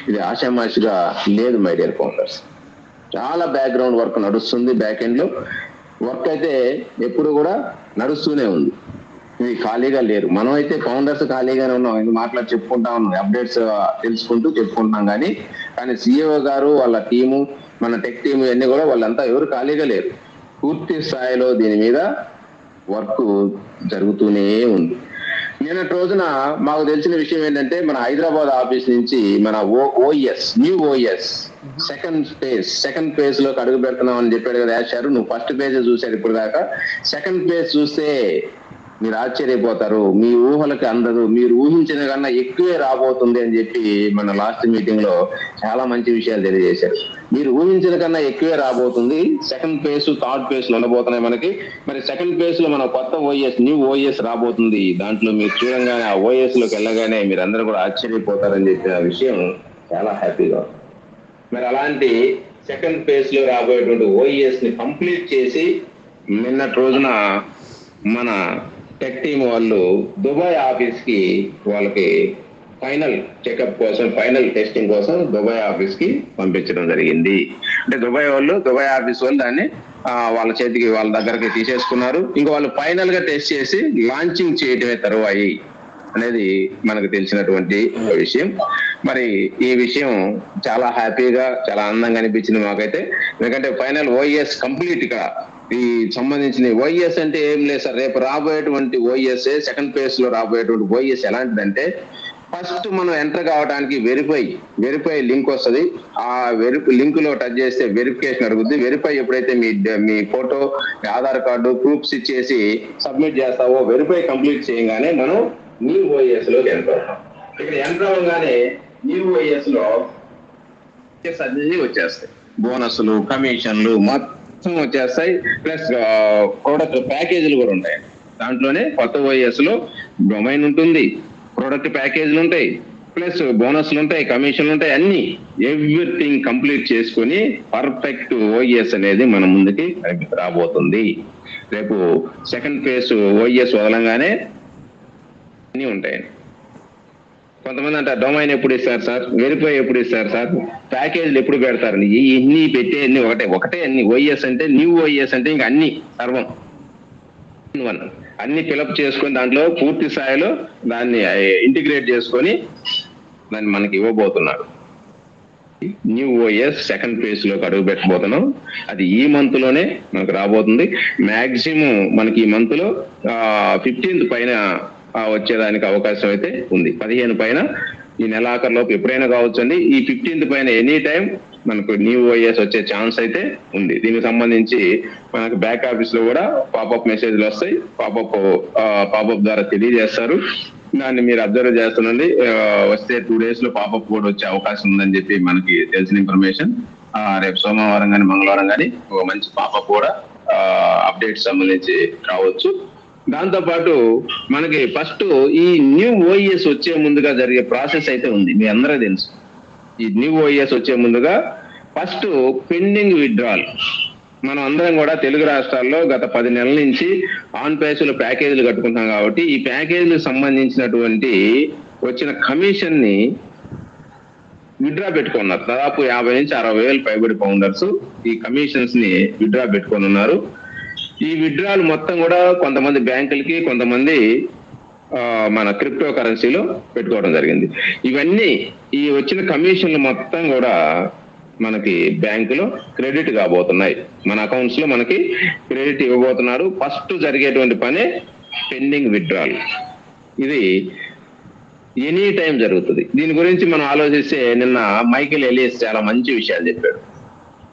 ఇది ఆషామాషిగా లేదు. మై డియర్ ఫౌండర్స్, చాలా బ్యాక్గ్రౌండ్ వర్క్ నడుస్తుంది. బ్యాక్ ఎండ్ లో వర్క్ అయితే ఎప్పుడు కూడా నడుస్తూనే ఉంది. ఇది ఖాళీగా లేరు. మనం అయితే ఫౌండర్స్ ఖాళీగానే ఉన్నాం, ఇది మాట్లాడి చెప్పుకుంటా ఉన్నాం, అప్డేట్స్ తెలుసుకుంటూ చెప్పుకుంటున్నాం. కానీ సిఇఓ గారు వాళ్ళ టీము, మన టెక్ టీము ఇవన్నీ కూడా వాళ్ళంతా ఎవరు ఖాళీగా లేరు. పూర్తి స్థాయిలో దీని మీద వర్క్ జరుగుతూనే ఉంది. నిన్నటి రోజున మాకు తెలిసిన విషయం ఏంటంటే మన హైదరాబాద్ ఆఫీస్ నుంచి మన న్యూ ఓఎస్ సెకండ్ ఫేజ్ లోకి అడుగు పెడుతున్నాం అని చెప్పాడు కదా యాషారు. నువ్వు ఫస్ట్ పేజ్ చూశారు ఇప్పుడు దాకా. సెకండ్ పేజ్ చూస్తే మీరు ఆశ్చర్యపోతారు, మీ ఊహలకి అందదు, మీరు ఊహించిన కన్నా ఎక్కువే రాబోతుంది అని చెప్పి మన లాస్ట్ మీటింగ్ లో చాలా మంచి విషయాలు తెలియజేశారు. మీరు ఊహించిన కన్నా ఎక్కువే రాబోతుంది. సెకండ్ ఫేజ్, థర్డ్ ఫేజ్ లో ఉండబోతున్నాయి మనకి. మరి సెకండ్ ఫేజ్ లో మన కొత్త న్యూ ఓఎస్ రాబోతుంది. దాంట్లో మీరు చూడంగానే ఆ ఓఎస్ లోకి వెళ్ళగానే మీరు అందరూ కూడా ఆశ్చర్యపోతారని చెప్పిన విషయం చాలా హ్యాపీగా. మరి అలాంటి సెకండ్ ఫేజ్ లో రాబోయేటువంటి ఓఎస్ ని కంప్లీట్ చేసి నిన్నటి రోజున మన టెక్ టీమ్ వాళ్ళు దుబాయ్ ఆఫీస్ కి వాళ్ళకి ఫైనల్ చెకప్ కోసం, ఫైనల్ టెస్టింగ్ కోసం దుబాయ్ ఆఫీస్ కి పంపించడం జరిగింది. అంటే దుబాయ్ ఆఫీస్ వాళ్ళు దాన్ని వాళ్ళ చేతికి, వాళ్ళ దగ్గరకి తీసేసుకున్నారు. ఇంకా వాళ్ళు ఫైనల్ గా టెస్ట్ చేసి లాంచింగ్ చేయటమే తరువాయి అనేది మనకు తెలిసినటువంటి విషయం. మరి ఈ విషయం చాలా హ్యాపీగా, చాలా ఆనందంగా అనిపించింది మాకైతే. ఎందుకంటే ఫైనల్ ఓఎస్ కంప్లీట్ గా ఈ సంబంధించిన ఓఎస్ అంటే ఏం లేదు సార్. రేపు రాబోయేటువంటి ఓఎస్, సెకండ్ ఫేజ్ లో రాబోయేటువంటి ఓఎస్ ఎలాంటిదంటే, ఫస్ట్ మనం ఎంటర్ కావడానికి వెరిఫై లింక్ వస్తుంది. ఆ లింక్ లో టచ్ చేస్తే వెరిఫికేషన్ అడుగుద్ది. వెరిఫై ఎప్పుడైతే మీ ఫోటో, మీ ఆధార్ కార్డు, ప్రూఫ్స్ ఇచ్చేసి సబ్మిట్ చేస్తావో, వెరిఫై కంప్లీట్ చేయగానే మనం న్యూ ఓఎస్ లోకి ఎంటర్ అవుతాం. ఇక్కడ ఎంటర్ అవ్వగానే న్యూ ఓఎస్ లో అన్ని వచ్చేస్తాయి. బోనస్లు, కమిషన్లు మొత్తం వచ్చేస్తాయి. ప్లస్ ప్రోడక్ట్ ప్యాకేజీలు కూడా ఉంటాయి. దాంట్లోనే కొత్త ఓఎస్ లో డొమైన్ ఉంటుంది, ప్రోడక్ట్ ప్యాకేజీలు ఉంటాయి, ప్లస్ బోనస్లు ఉంటాయి, కమిషన్లు ఉంటాయి, అన్ని ఎవ్రీథింగ్ కంప్లీట్ చేసుకుని పర్ఫెక్ట్ ఓఎస్ అనేది మన ముందుకి రాబోతుంది. రేపు సెకండ్ ఫేజ్ ఓఎస్ వదలంగానే అన్ని ఉంటాయి. కొంతమంది అంటారు డొమైన్ ఎప్పుడు ఇస్తారు సార్, వెరిఫై ఎప్పుడు ఇస్తారు సార్, ప్యాకేజీలు ఎప్పుడు పెడతారు. ఇన్ని పెట్టే అన్ని ఒకటే అన్ని ఓఎస్ అంటే, న్యూ ఓఎస్ అంటే ఇంకా అన్ని సర్వం అన్ని ఫిలప్ చేసుకొని దాంట్లో పూర్తి స్థాయిలో దాన్ని ఇంటిగ్రేట్ చేసుకొని దాన్ని మనకి ఇవ్వబోతున్నారు. న్యూ ఓఎస్ సెకండ్ ఫేజ్ లోకి అడుగు పెట్టబోతున్నాం. అది ఈ మంత్ లోనే మనకు రాబోతుంది. మాక్సిమం మనకి ఈ మంత్ లో 15th పైన వచ్చేదానికి అవకాశం అయితే ఉంది. 15 పైన ఈ నెలాఖరులోపు ఎప్పుడైనా కావచ్చండి. ఈ 15th పైన ఎనీ టైం మనకు న్యూ ఓఎస్ వచ్చే ఛాన్స్ అయితే ఉంది. దీనికి సంబంధించి మనకు బ్యాక్ ఆఫీస్ లో కూడా పాపప్ మెసేజ్లు వస్తాయి. పాపప్ ద్వారా తెలియజేస్తారు. దాన్ని మీరు అబ్జర్వ్ చేస్తుండండి. వస్తే 2 days లో పాపప్ కూడా వచ్చే అవకాశం ఉందని చెప్పి మనకి తెలిసిన ఇన్ఫర్మేషన్. రేపు సోమవారం కానీ మంగళవారం కానీ మంచి పాపప్ కూడా అప్డేట్స్ సంబంధించి రావచ్చు. దాంతో పాటు మనకి ఫస్ట్ ఈ న్యూ ఓఎస్ వచ్చే ముందుగా జరిగే ప్రాసెస్ అయితే ఉంది, మీ అందరూ తెలుసు. ఈ న్యూ ఓఎస్ వచ్చే ముందుగా ఫస్ట్ పెండింగ్ విత్డ్రాల్. మనం అందరం కూడా తెలుగు రాష్ట్రాల్లో గత 10 నెలల నుంచి ఆన్ పేసులు ప్యాకేజీలు కట్టుకుంటాం. కాబట్టి ఈ ప్యాకేజీలకు సంబంధించినటువంటి వచ్చిన కమిషన్ ని విత్డ్రా పెట్టుకున్నారు. దాదాపు 50 నుంచి 60 వేలు పైబడి ఫౌండర్స్ ఈ కమిషన్స్ ని విత్డ్రా పెట్టుకొని ఉన్నారు. ఈ విత్డ్రాల్ మొత్తం కూడా కొంతమంది బ్యాంకులకి, కొంతమంది మన క్రిప్టో కరెన్సీలో పెట్టుకోవడం జరిగింది. ఇవన్నీ ఈ వచ్చిన కమిషన్లు మొత్తం కూడా మనకి బ్యాంకులో క్రెడిట్ కాబోతున్నాయి, మన అకౌంట్స్ లో మనకి క్రెడిట్ ఇవ్వబోతున్నారు. ఫస్ట్ జరిగేటువంటి పనే పెండింగ్ విత్డ్రాల్. ఇది ఎనీ టైం జరుగుతుంది. దీని గురించి మనం ఆలోచిస్తే నిన్న మైకేల్ ఎలియస్ చాలా మంచి విషయాలు చెప్పాడు.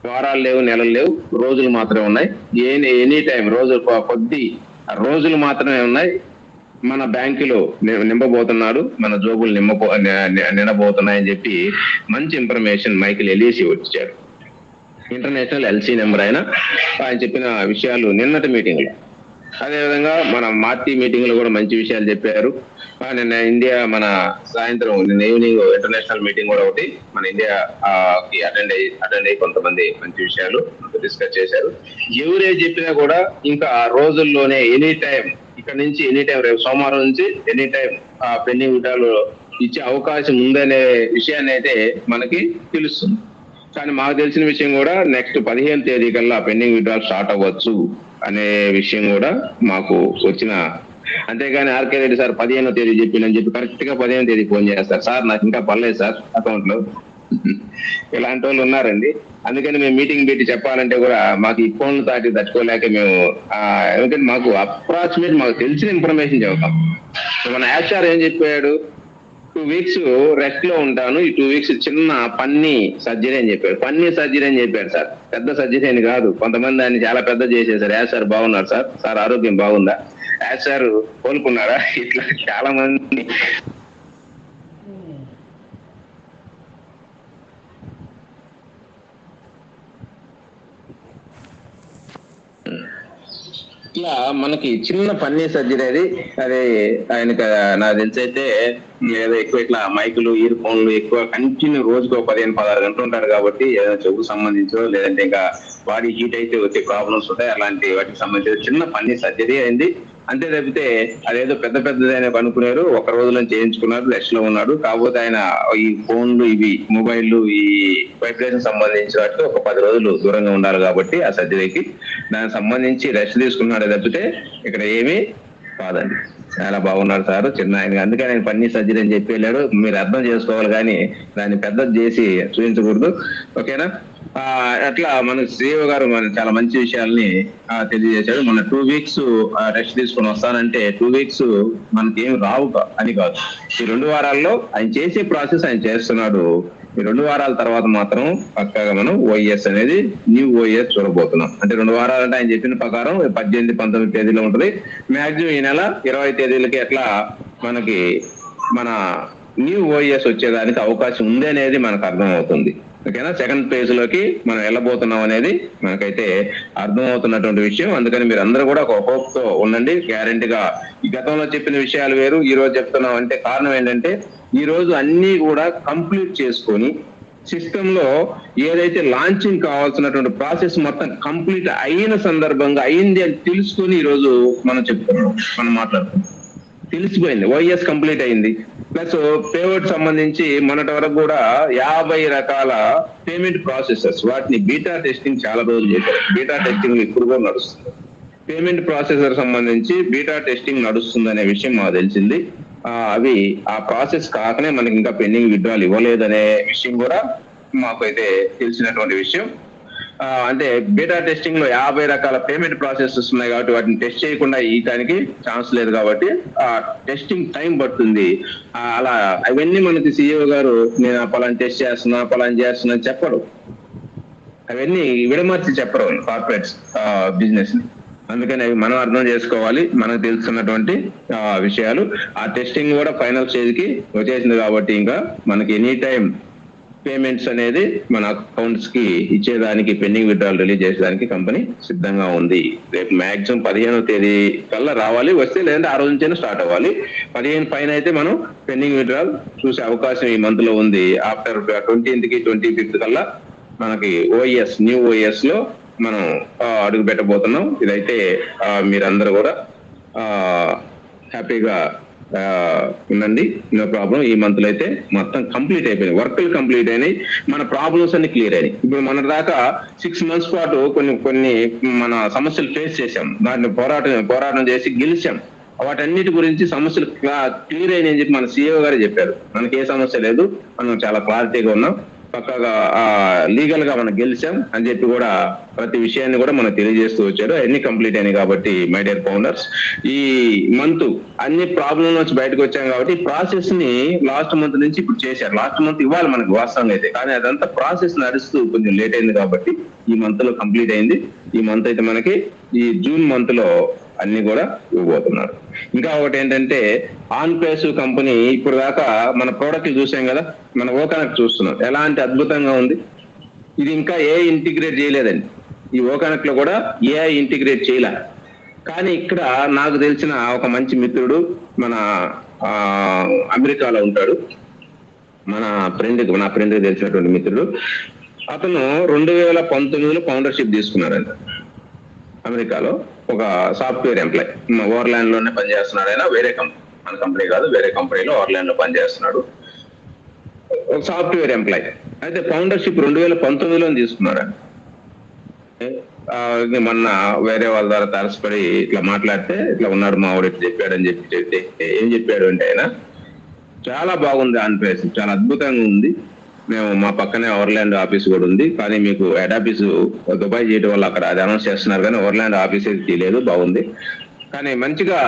వారాలు లేవు, నెలలు లేవు, రోజులు మాత్రమే ఉన్నాయి. ఎనీ టైం కొద్ది రోజులు మాత్రమే ఉన్నాయి. మన బ్యాంకులో నింపబోతున్నాడు, మన జోబులు నిండబోతున్నాయని చెప్పి మంచి ఇన్ఫర్మేషన్ మైకేల్ ఎలియస్ వచ్చాడు. ఇంటర్నేషనల్ ఎల్సీ నెంబర్ ఆయన చెప్పిన విషయాలు నిన్నటి మీటింగ్ లో. అదేవిధంగా మన మార్టీ మీటింగ్ లో కూడా మంచి విషయాలు చెప్పారు. నిన్న ఇండియా మన సాయంత్రం నిన్న ఈవినింగ్ ఇంటర్నేషనల్ మీటింగ్ కూడా ఒకటి మన ఇండియా కి అటెండ్ అయ్యి కొంతమంది మంచి విషయాలు డిస్కస్ చేశారు. ఎవరే చెప్పినా కూడా ఇంకా రోజుల్లోనే ఎనీ టైం, ఇక్కడ నుంచి ఎనీ టైం, రేపు సోమవారం నుంచి ఎనీ టైం పెండింగ్ విత్డ్రాల్ ఇచ్చే అవకాశం ఉందనే విషయాన్ని అయితే మనకి తెలుస్తుంది. కానీ మాకు తెలిసిన విషయం కూడా నెక్స్ట్ 15వ తేదీ కల్లా పెండింగ్ విత్డ్రాల్ స్టార్ట్ అవ్వచ్చు అనే విషయం కూడా మాకు వచ్చిన. అంతేగాని ఆర్కే రెడ్డి సార్ 15వ తేదీ చెప్పిందని చెప్పి కరెక్ట్ గా 15వ తేదీ ఫోన్ చేస్తారు, సార్ నాకు ఇంకా పర్లేదు సార్ అకౌంట్ లో. ఇలాంటి వాళ్ళు ఉన్నారండి. అందుకని మేము మీటింగ్ పెట్టి చెప్పాలంటే కూడా మాకు ఈ ఫోన్లు తట్టుకోలేక మేము ఎందుకంటే మాకు అప్రాక్సిమేట్ మాకు తెలిసిన ఇన్ఫర్మేషన్ చెబుతాం. మన యాక్టర్ ఏం చెప్పాడు, 2 weeks రెస్ట్ లో ఉంటాను, ఈ 2 weeks చిన్న పన్నీ సర్జరీ అని చెప్పాడు. పన్నీ సర్జరీ అని చెప్పాడు సార్, పెద్ద సర్జరీ అని కాదు. కొంతమంది దాన్ని చాలా పెద్ద చేసేసారు. సార్ బాగున్నారు సార్, సార్ ఆరోగ్యం బాగుందా, సార్ కోలుకున్నారా, ఇట్లా చాలా మంది ఇట్లా మనకి చిన్న పన్నీ సర్జరీ అది ఆయనకి నాకు తెలిసి అయితే ఏదో ఎక్కువ ఇట్లా మైకులు, ఇయర్ ఫోన్లు ఎక్కువ కంటిన్యూ రోజుకు 15-16 గంటలు ఉంటారు కాబట్టి ఏదైనా చెవుకు సంబంధించో లేదంటే ఇంకా బాడీ హీట్ అయితే వచ్చే ప్రాబ్లమ్స్ ఉంటాయి. అలాంటి వాటికి సంబంధించి చిన్న పన్నీ సర్జరీ అయింది. అంతే తప్పితే అదేదో పెద్దదైన అనుకున్నారు. ఒక రోజులో చేయించుకున్నారు, రెస్ట్ లో ఉన్నాడు. కాకపోతే ఆయన ఈ ఫోన్లు, ఇవి మొబైల్, ఈ వైబ్రేషన్ సంబంధించిన వాటికి ఒక 10 రోజులు దూరంగా ఉండాలి కాబట్టి ఆ సర్జరీకి దానికి సంబంధించి రెస్ట్ తీసుకున్నాడే తప్పితే ఇక్కడ ఏమీ కాదండి. చాలా బాగున్నారు సార్ చిన్న ఆయన. అందుకే ఆయన పన్నీ సర్జరీ అని చెప్పి వెళ్ళాడు. మీరు అర్థం చేసుకోవాలి కానీ దాన్ని పెద్దది చేసి చూపించకూడదు, ఓకేనా? అట్లా మన శ్రీవ గారు చాలా మంచి విషయాల్ని తెలియజేశాడు. మన 2 weeks రెస్ట్ తీసుకొని వస్తానంటే 2 weeks మనకి ఏమి రావు అని కాదు. ఈ 2 వారాల్లో ఆయన చేసే ప్రాసెస్ ఆయన చేస్తున్నాడు. ఈ 2 వారాల తర్వాత మాత్రం పక్కాగా మనం ఓఎస్ అనేది న్యూ ఓఎస్ చూడబోతున్నాం. అంటే 2 వారాలు అంటే ఆయన చెప్పిన ప్రకారం 18-19 తేదీలో ఉంటుంది. మాక్సిమం ఈ నెల 20 తేదీలకి ఎట్లా మనకి మన న్యూ ఓఎస్ వచ్చేదానికి అవకాశం ఉంది అనేది మనకు అర్థం అవుతుంది, ఓకేనా? సెకండ్ ఫేజ్ లోకి మనం వెళ్ళబోతున్నాం అనేది మనకైతే అర్థం అవుతున్నటువంటి విషయం. అందుకని మీరు అందరూ కూడా ఒక హోప్ తో ఉండండి. గ్యారెంటీగా ఈ గతంలో చెప్పిన విషయాలు వేరు, ఈ రోజు చెప్తున్నాం అంటే కారణం ఏంటంటే ఈ రోజు అన్ని కూడా కంప్లీట్ చేసుకొని సిస్టమ్ లో ఏదైతే లాంచింగ్ కావాల్సినటువంటి ప్రాసెస్ మొత్తం కంప్లీట్ అయిన సందర్భంగా అయింది అని తెలుసుకొని ఈ రోజు మనం చెప్తున్నాం, మనం మాట్లాడుతున్నాం. తెలిసిపోయింది, ఓఎస్ కంప్లీట్ అయింది. ప్లస్ పేమెంట్ సంబంధించి మొన్నటి వరకు కూడా 50 రకాల పేమెంట్ ప్రాసెసెస్, వాటిని బీటా టెస్టింగ్ చాలా రోజులు చేశారు. బీటా టెస్టింగ్ ఇప్పుడు కూడా నడుస్తుంది. పేమెంట్ ప్రాసెసర్ సంబంధించి బీటా టెస్టింగ్ నడుస్తుంది అనే విషయం మాకు తెలిసింది. అవి ఆ ప్రాసెస్ కాకనే మనకి ఇంకా పెండింగ్ విత్డ్రాల్ ఇవ్వలేదనే విషయం కూడా మాకైతే తెలిసినటువంటి విషయం. అంటే బీటా టెస్టింగ్ లో 50 రకాల పేమెంట్ ప్రాసెసెస్ ఉన్నాయి కాబట్టి వాటిని టెస్ట్ చేయకుండా ఇయడానికి ఛాన్స్ లేదు కాబట్టి ఆ టెస్టింగ్ టైం పడుతుంది. అలా అవన్నీ మనకి సిఇఓ గారు నేను పలానా టెస్ట్ చేస్తున్నా అని చెప్పరు. అవన్నీ విడమర్చి చెప్పరు కార్పొరేట్స్ బిజినెస్ ని. అందుకని అవి మనం అర్థం చేసుకోవాలి, మనకు తెలుసుకున్నటువంటి విషయాలు. ఆ టెస్టింగ్ కూడా ఫైనల్ స్టేజ్ కి వచ్చేసింది కాబట్టి ఇంకా మనకి ఎనీ టైం పేమెంట్స్ అనేది మన అకౌంట్స్ కి ఇచ్చేదానికి, పెండింగ్ విత్డ్రాల్ రిలీజ్ చేసేదానికి కంపెనీ సిద్ధంగా ఉంది. రేపు మాక్సిమం 15వ తేదీ కల్లా రావాలి, వస్తే లేదంటే ఆ రోజు నుంచే స్టార్ట్ అవ్వాలి. 15 పైన అయితే మనం పెండింగ్ విత్డ్రాల్ చూసే అవకాశం ఈ మంత్ లో ఉంది. ఆఫ్టర్ 20th కి 25th కల్లా మనకి ఓఎస్, న్యూ ఓఎస్ లో మనం అడుగు పెట్టబోతున్నాం. ఇదైతే మీరందరూ కూడా హ్యాపీగా ఉండండి, నో ప్రాబ్లం. ఈ మంత్ లో అయితే మొత్తం కంప్లీట్ అయిపోయినాయి, వర్క్లు కంప్లీట్ అయినాయి, మన ప్రాబ్లమ్స్ అన్ని క్లియర్ అయినాయి. ఇప్పుడు మన దాకా 6 months పాటు కొన్ని మన సమస్యలు ఫేస్ చేశాం, దాన్ని పోరాటం చేసి గెలిచాం. వాటన్నిటి గురించి సమస్యలు క్లియర్ అయినాయని చెప్పి మన సిఇఓ గారు చెప్పారు. మనకి ఏ సమస్య లేదు, మనం చాలా క్లారిటీగా ఉన్నాం. పక్కగా లీగల్ గా మనం గెలిచాం అని చెప్పి కూడా ప్రతి విషయాన్ని కూడా మనం తెలియజేస్తూ వచ్చారు. అన్ని కంప్లీట్ అయినాయి కాబట్టి మై డియర్ ఫౌండర్స్, ఈ మంత్ అన్ని ప్రాబ్లం నుంచి బయటకు వచ్చాం కాబట్టి ప్రాసెస్ ని లాస్ట్ మంత్ నుంచి ఇప్పుడు చేశారు. లాస్ట్ మంత్ ఇవ్వాలి మనకు వాస్తవంగా అయితే, కానీ అదంతా ప్రాసెస్ నడుస్తూ కొంచెం లేట్ అయింది కాబట్టి ఈ మంత్ లో కంప్లీట్ అయింది. ఈ మంత్ అయితే మనకి ఈ జూన్ మంత్ లో అన్ని కూడా ఇవ్వబోతున్నారు. ఇంకా ఒకటి ఏంటంటే ఆన్ పేస్ కంపెనీ ఇప్పుడు దాకా మన ప్రోడక్ట్ చూసాం కదా, మన ఓకనెక్ట్ చూస్తున్నాం ఎలాంటి అద్భుతంగా ఉంది. ఇది ఇంకా ఏఐ ఇంటిగ్రేట్ చేయలేదండి. ఈ ఓకనెక్ట్ లో కూడా ఏఐ ఇంటిగ్రేట్ చేయలే. కానీ ఇక్కడ నాకు తెలిసిన ఒక మంచి మిత్రుడు మన అమెరికాలో ఉంటాడు, నా ఫ్రెండ్ తెలిసినటువంటి మిత్రుడు. అతను 2019లో ఫౌండర్షిప్ తీసుకున్నాడంట అమెరికాలో. ఒక సాఫ్ట్వేర్ ఎంప్లాయ్, ఓవర్లాండ్ లోనే పనిచేస్తున్నాడు. ఆయన వేరే కంపెనీ, మన కంపెనీ కాదు, వేరే కంపెనీలో ఓవర్లాండ్ లో పనిచేస్తున్నాడు, ఒక సాఫ్ట్వేర్ ఎంప్లాయ్. అయితే ఫౌండర్షిప్ 2019లో తీసుకున్నాడు. మొన్న వేరే వాళ్ళ ద్వారా తరసపడి ఇట్లా మాట్లాడితే ఇట్లా ఉన్నాడు మా వాడు ఇట్లా చెప్పాడని చెప్తే ఏం చెప్పాడు అంటే ఆయన చాలా బాగుంది ఆన్ పేస్, చాలా అద్భుతంగా ఉంది. మేము మా పక్కనే ఓవర్లాండ్ ఆఫీస్ కూడా ఉంది, కానీ మీకు హెడ్ ఆఫీస్ దుబాయ్ చేయడం వల్ల అక్కడ అది అనౌన్స్ చేస్తున్నారు, కానీ ఓవర్లాండ్ ఆఫీస్ అయితే తీయలేదు, బాగుంది. కానీ మంచిగా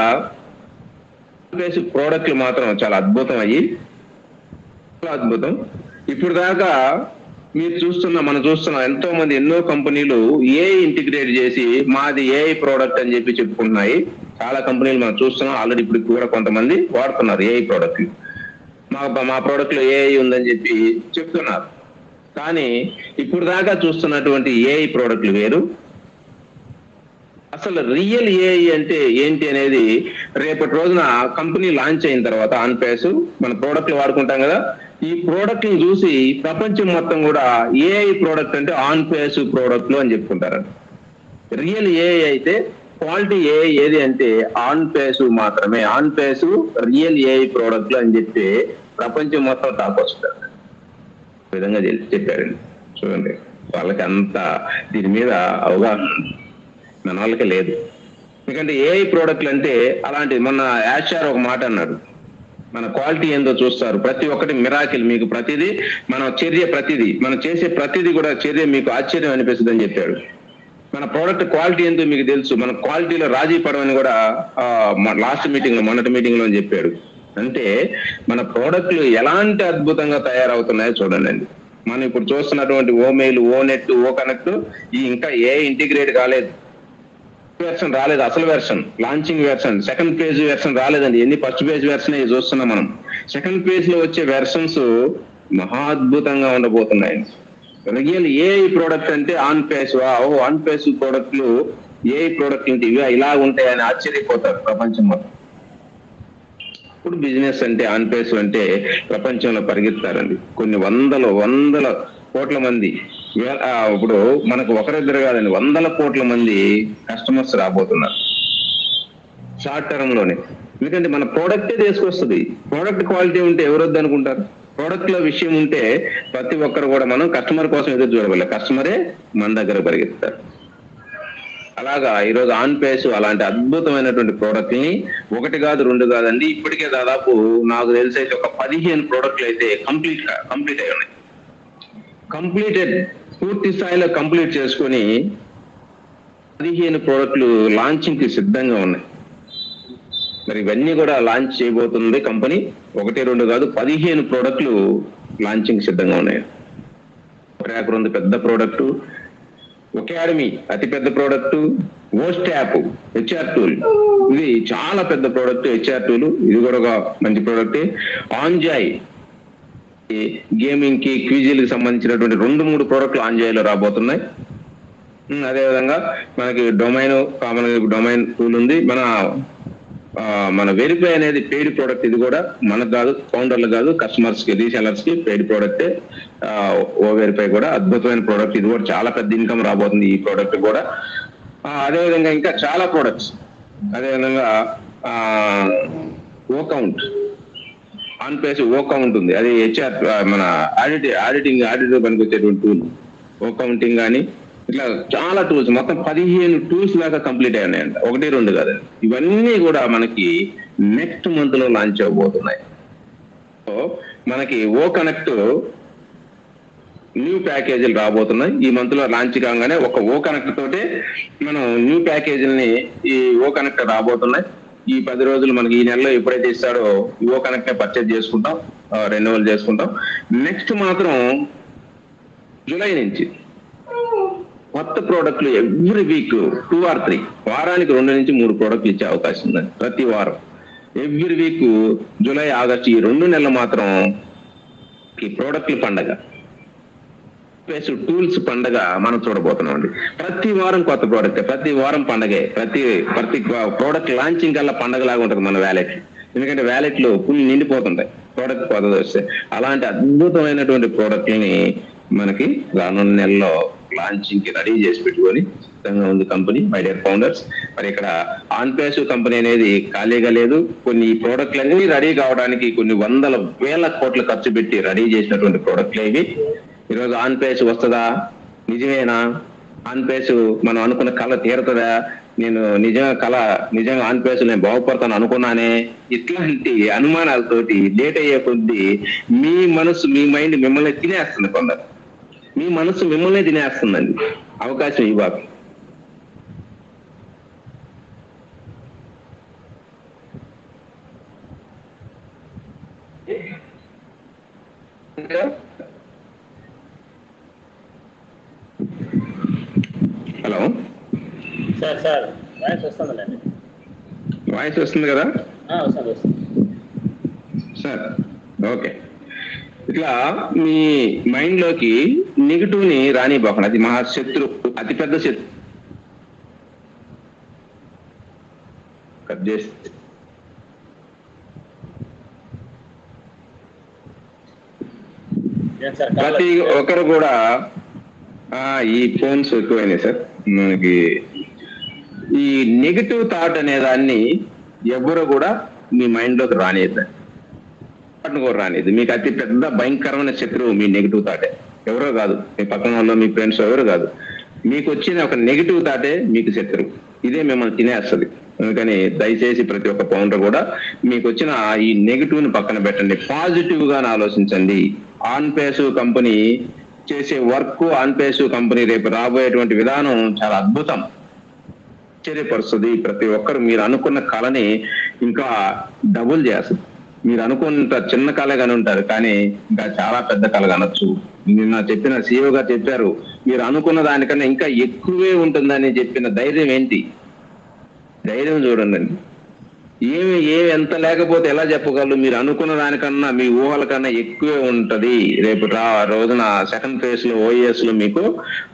ప్రోడక్ట్లు మాత్రం చాలా అద్భుతం అయ్యి, అద్భుతం. ఇప్పుడు దాకా మనం చూస్తున్నాం ఎంతో మంది ఎన్నో కంపెనీలు ఏఐ ఇంటిగ్రేట్ చేసి మాది ఏఐ ప్రోడక్ట్ అని చెప్పి చెప్పుకుంటున్నాయి. చాలా కంపెనీలు మనం చూస్తున్నాం, ఆల్రెడీ ఇప్పుడు కూడా కొంతమంది వాడుతున్నారు ఏఐ ప్రోడక్ట్లు. మా ప్రోడక్ట్ లో ఏఐ ఉందని చెప్పి చెప్తున్నారు. కానీ ఇప్పుడు దాకా చూస్తున్నటువంటి ఏఐ ప్రోడక్ట్లు వేరు. అసలు రియల్ ఏఐ అంటే ఏంటి అనేది రేపటి రోజున కంపెనీ లాంచ్ అయిన తర్వాత ఆన్ పేస్ మన ప్రోడక్ట్లు వాడుకుంటాం కదా, ఈ ప్రోడక్ట్ ని చూసి ప్రపంచం మొత్తం కూడా ఏఐ ప్రోడక్ట్ అంటే ఆన్ పేస్ ప్రోడక్ట్లు అని చెప్పుకుంటారు. రియల్ ఏఐ అయితే క్వాలిటీ ఏఐ ఏది అంటే ఆన్ పేస్ మాత్రమే. ఆన్ పేస్ రియల్ ఏఐ ప్రోడక్ట్లు అని చెప్పి ప్రపంచం మొత్తం టాప్ వస్తారు విధంగా చెప్పారండి. చూడండి, వాళ్ళకి అంత దీని మీద అవగాహన మన వాళ్ళకి లేదు. ఎందుకంటే ఏఐ ప్రోడక్ట్లు అంటే అలాంటి, మొన్న యాషార్ ఒక మాట అన్నాడు, మన క్వాలిటీ ఏందో చూస్తారు, ప్రతి ఒక్కటి మిరాకిల్, మీకు ప్రతిదీ మనం చేసే ప్రతిదీ కూడా చర్య మీకు ఆశ్చర్యం అనిపిస్తుంది అని చెప్పాడు. మన ప్రోడక్ట్ క్వాలిటీ ఏంటో మీకు తెలుసు, మన క్వాలిటీలో రాజీ పడమని కూడా లాస్ట్ మీటింగ్ లో, మొన్నటి మీటింగ్ లో చెప్పాడు. అంటే మన ప్రోడక్ట్లు ఎలాంటి అద్భుతంగా తయారవుతున్నాయో చూడండి. మనం ఇప్పుడు చూస్తున్నటువంటి ఓ మెయిల్, ఓ నెట్, ఓ కనెక్ట్, ఈ ఇంకా ఏ ఇంటిగ్రేట్ కాలేదు, వెర్షన్ రాలేదు, అసలు version launching version, second page version రాలేదండి. ఎన్ని ఫస్ట్ పేజ్ వెర్షన్ చూస్తున్నాం మనం. సెకండ్ పేజ్ లో వచ్చే వెర్షన్స్ మహా అద్భుతంగా ఉండబోతున్నాయి. రియల్ ఏఐ ప్రోడక్ట్ అంటే ఆన్ పేస్, ఆన్ పేస్ ప్రోడక్ట్లు ఏఐ ప్రోడక్ట్ అంటే ఇవి ఇలా ఉంటాయని ఆశ్చర్యపోతారు ప్రపంచం మొత్తం. ఇప్పుడు బిజినెస్ అంటే ఆన్ పేస్ అంటే ప్రపంచంలో పరిగెత్తారండి. కొన్ని వందల కోట్ల మంది, ఇప్పుడు మనకు ఒకరిద్దరు కాదండి, 100 కోట్ల మంది కస్టమర్స్ రాబోతున్నారు షార్ట్ టర్మ్ లోనే. ఎందుకంటే మన ప్రోడక్టే తీసుకొస్తుంది. ప్రోడక్ట్ క్వాలిటీ ఉంటే ఎవరు వద్దు అనుకుంటారు? ప్రోడక్ట్ లో విషయం ఉంటే ప్రతి ఒక్కరు కూడా మనం కస్టమర్ కోసం ఎదురు చూడగల, కస్టమరే మన దగ్గర పరిగెత్తారు. అలాగా ఈరోజు ఆన్ పేస్ అలాంటి అద్భుతమైనటువంటి ప్రోడక్ట్ ని ఒకటి కాదు, 2 కాదండి, ఇప్పటికే దాదాపు నాకు తెలిసి అయితే ఒక 15 ప్రోడక్ట్లు అయితే కంప్లీట్ అయి ఉన్నాయి. కంప్లీటెడ్, పూర్తి స్థాయిలో కంప్లీట్ చేసుకొని 15 ప్రోడక్ట్లు లాంచింగ్ కి సిద్ధంగా ఉన్నాయి. మరి ఇవన్నీ కూడా లాంచ్ చేయబోతుంది కంపెనీ. 1, 2 కాదు, 15 ప్రోడక్ట్లు లాంచింగ్ సిద్ధంగా ఉన్నాయి. ట్రాకర్ ఉంది, పెద్ద ప్రోడక్ట్. అకాడమీ అతి పెద్ద ప్రోడక్ట్. ఓస్ట్ యాప్, హెచ్ఆర్ టూల్, ఇది చాలా పెద్ద ప్రోడక్ట్. హెచ్ఆర్ టూల్ ఇది కూడా ఒక మంచి ప్రోడక్ట్. ఆన్జాయ్ గేమింగ్ కి, క్విజిల్కి సంబంధించినటువంటి 2-3 ప్రోడక్ట్లు ఆన్జాయ్లో రాబోతున్నాయి. అదేవిధంగా మనకి డొమైన్ టూల్ ఉంది. మన వెరిఫై అనేది పెయిడ్ ప్రోడక్ట్. ఇది కూడా మనకు కాదు, ఫౌండర్లు కాదు, కస్టమర్స్ కి, రీసెలర్స్ కి పెయిడ్ ప్రోడక్టే. ఓ వెరిఫై కూడా అద్భుతమైన ప్రోడక్ట్. ఇది కూడా చాలా పెద్ద ఇన్కమ్ రాబోతుంది ఈ ప్రోడక్ట్ కూడా. అదేవిధంగా ఇంకా చాలా ప్రోడక్ట్స్. అదేవిధంగా ఓ కౌంట్, ఆన్ పేస్ ఓ కౌంట్ ఉంది, అది హెచ్ఆర్ మన ఆడిటర్ పనికి వచ్చేటువంటి టూల్. ఓ కౌంటింగ్ కానీ ఇట్లా చాలా టూల్స్, మొత్తం 15 టూల్స్ దాకా కంప్లీట్ అయి ఉన్నాయంట. 1, 2 కాదండి. ఇవన్నీ కూడా మనకి నెక్స్ట్ మంత్ లో లాంచ్ అవబోతున్నాయి. సో మనకి ఓ కనెక్ట్ న్యూ ప్యాకేజీలు రాబోతున్నాయి. ఈ మంత్ లో లాంచ్ కాగానే ఒక ఓ కనెక్ట్ తోటే మనం న్యూ ప్యాకేజీలని ఈ ఓ కనెక్ట్ రాబోతున్నాయి. ఈ 10 రోజులు మనకి ఈ నెలలో ఎప్పుడైతే ఇస్తాడో ఈ ఓ కనెక్ట్ పర్చేజ్ చేసుకుంటాం, రెన్యువల్ చేసుకుంటాం. నెక్స్ట్ మాత్రం జూలై నుంచి కొత్త ప్రోడక్ట్లు ఎవ్రీ వీక్ 2 or 3, వారానికి 2 నుంచి 3 ప్రోడక్ట్లు ఇచ్చే అవకాశం ఉంది ప్రతి వారం. ఎవ్రీ వీక్ జూలై, ఆగస్టు ఈ 2 నెలలు మాత్రం ఈ ప్రోడక్ట్ల పండగ, టూల్స్ పండగ మనం చూడబోతున్నాం అండి. ప్రతి వారం కొత్త ప్రోడక్ట్, ప్రతి వారం పండగే, ప్రతి ప్రోడక్ట్ లాంచింగ్ కల్లా పండగలాగా ఉంటుంది మన వ్యాలెట్. ఎందుకంటే వ్యాలెట్లు ఫుల్ నిండిపోతుంటాయి ప్రోడక్ట్ కొత్తది వస్తే. అలాంటి అద్భుతమైనటువంటి ప్రోడక్ట్ని మనకి రానున్న నెలలో లాంచింగ్ కి రెడీ చేసి పెట్టుకొని సిద్ధంగా ఉంది కంపెనీ. మై డియర్ ఫౌండర్స్, మరి ఇక్కడ ఆన్పేస్ కంపెనీ అనేది ఖాళీగా లేదు. కొన్ని ప్రోడక్ట్లన్నీ రెడీ కావడానికి కొన్ని 100,000 కోట్ల ఖర్చు పెట్టి రెడీ చేసినటువంటి ప్రోడక్ట్లు ఇవి. ఈరోజు ఆన్పేస్ వస్తుందా, నిజమేనా, ఆన్పేస్ మనం అనుకున్న కళ తీరుతుందా, నేను నిజంగా ఆన్పేస్ నేను బాగుపడతాను అనుకున్నానే, ఇట్లాంటి అనుమానాలతోటి లేట్ అయ్యే కొద్దీ మీ మనసు, మీ మైండ్ మిమ్మల్ని తినేస్తుంది. కొందరు మీ మనసు మిమ్మల్ని తినేస్తుందండి. అవకాశం ఇవ్వాలి. హలో సార్ వాయిస్ వస్తుందండి. వాయిస్ వస్తుంది కదా వస్తుంది. Sir okay. ఇట్లా మీ మైండ్ లోకి నెగిటివ్ ని రానివ్వకండి. అది మహా శత్రు, అతిపెద్ద శత్రు. కట్ చేసి ప్రతి ఒక్కరు కూడా ఈ ఫోన్స్ ఎక్కువైనాయి సార్ మనకి. ఈ నెగిటివ్ థాట్ అనే దాన్ని ఎవరు కూడా మీ మైండ్ లోకి రానియద్దు, కూడా రానిది. మీకు అతి పెద్ద భయంకరమైన శత్రువు మీ నెగిటివ్ థాటే. ఎవరో కాదు, మీ పక్కన వాళ్ళు, మీ ఫ్రెండ్స్ ఎవరు కాదు. మీకు వచ్చిన ఒక నెగిటివ్ థాటే మీకు శత్రువు. ఇదే మిమ్మల్ని తినేస్తుంది. అందుకని దయచేసి ప్రతి ఒక్క ఫౌండర్ కూడా మీకు వచ్చిన ఈ నెగిటివ్ ని పక్కన పెట్టండి, పాజిటివ్ గా ఆలోచించండి. ఆన్పేస్ కంపెనీ చేసే వర్క్, ఆన్పేస్ కంపెనీ రేపు రాబోయేటువంటి విధానం చాలా అద్భుతం, ఆశ్చర్యపరుస్తుంది. ప్రతి ఒక్కరు మీరు అనుకున్న కళని ఇంకా డబుల్ చేస్తుంది. మీరు అనుకున్న చిన్న కళ కానీ ఉంటారు, కానీ ఇంకా చాలా పెద్ద కళ కనొచ్చు. నిన్న చెప్పిన CEO గారు చెప్పారు, మీరు అనుకున్న దానికన్నా ఇంకా ఎక్కువే ఉంటుందని చెప్పిన ధైర్యం ఏంటి? ధైర్యం చూడండి. ఏమి ఎంత లేకపోతే ఎలా చెప్పగలరు? మీరు అనుకున్న దానికన్నా, మీ ఊహల కన్నా ఎక్కువే ఉంటది. రేపు రోజున సెకండ్ ఫేజ్ లో, OES లో మీకు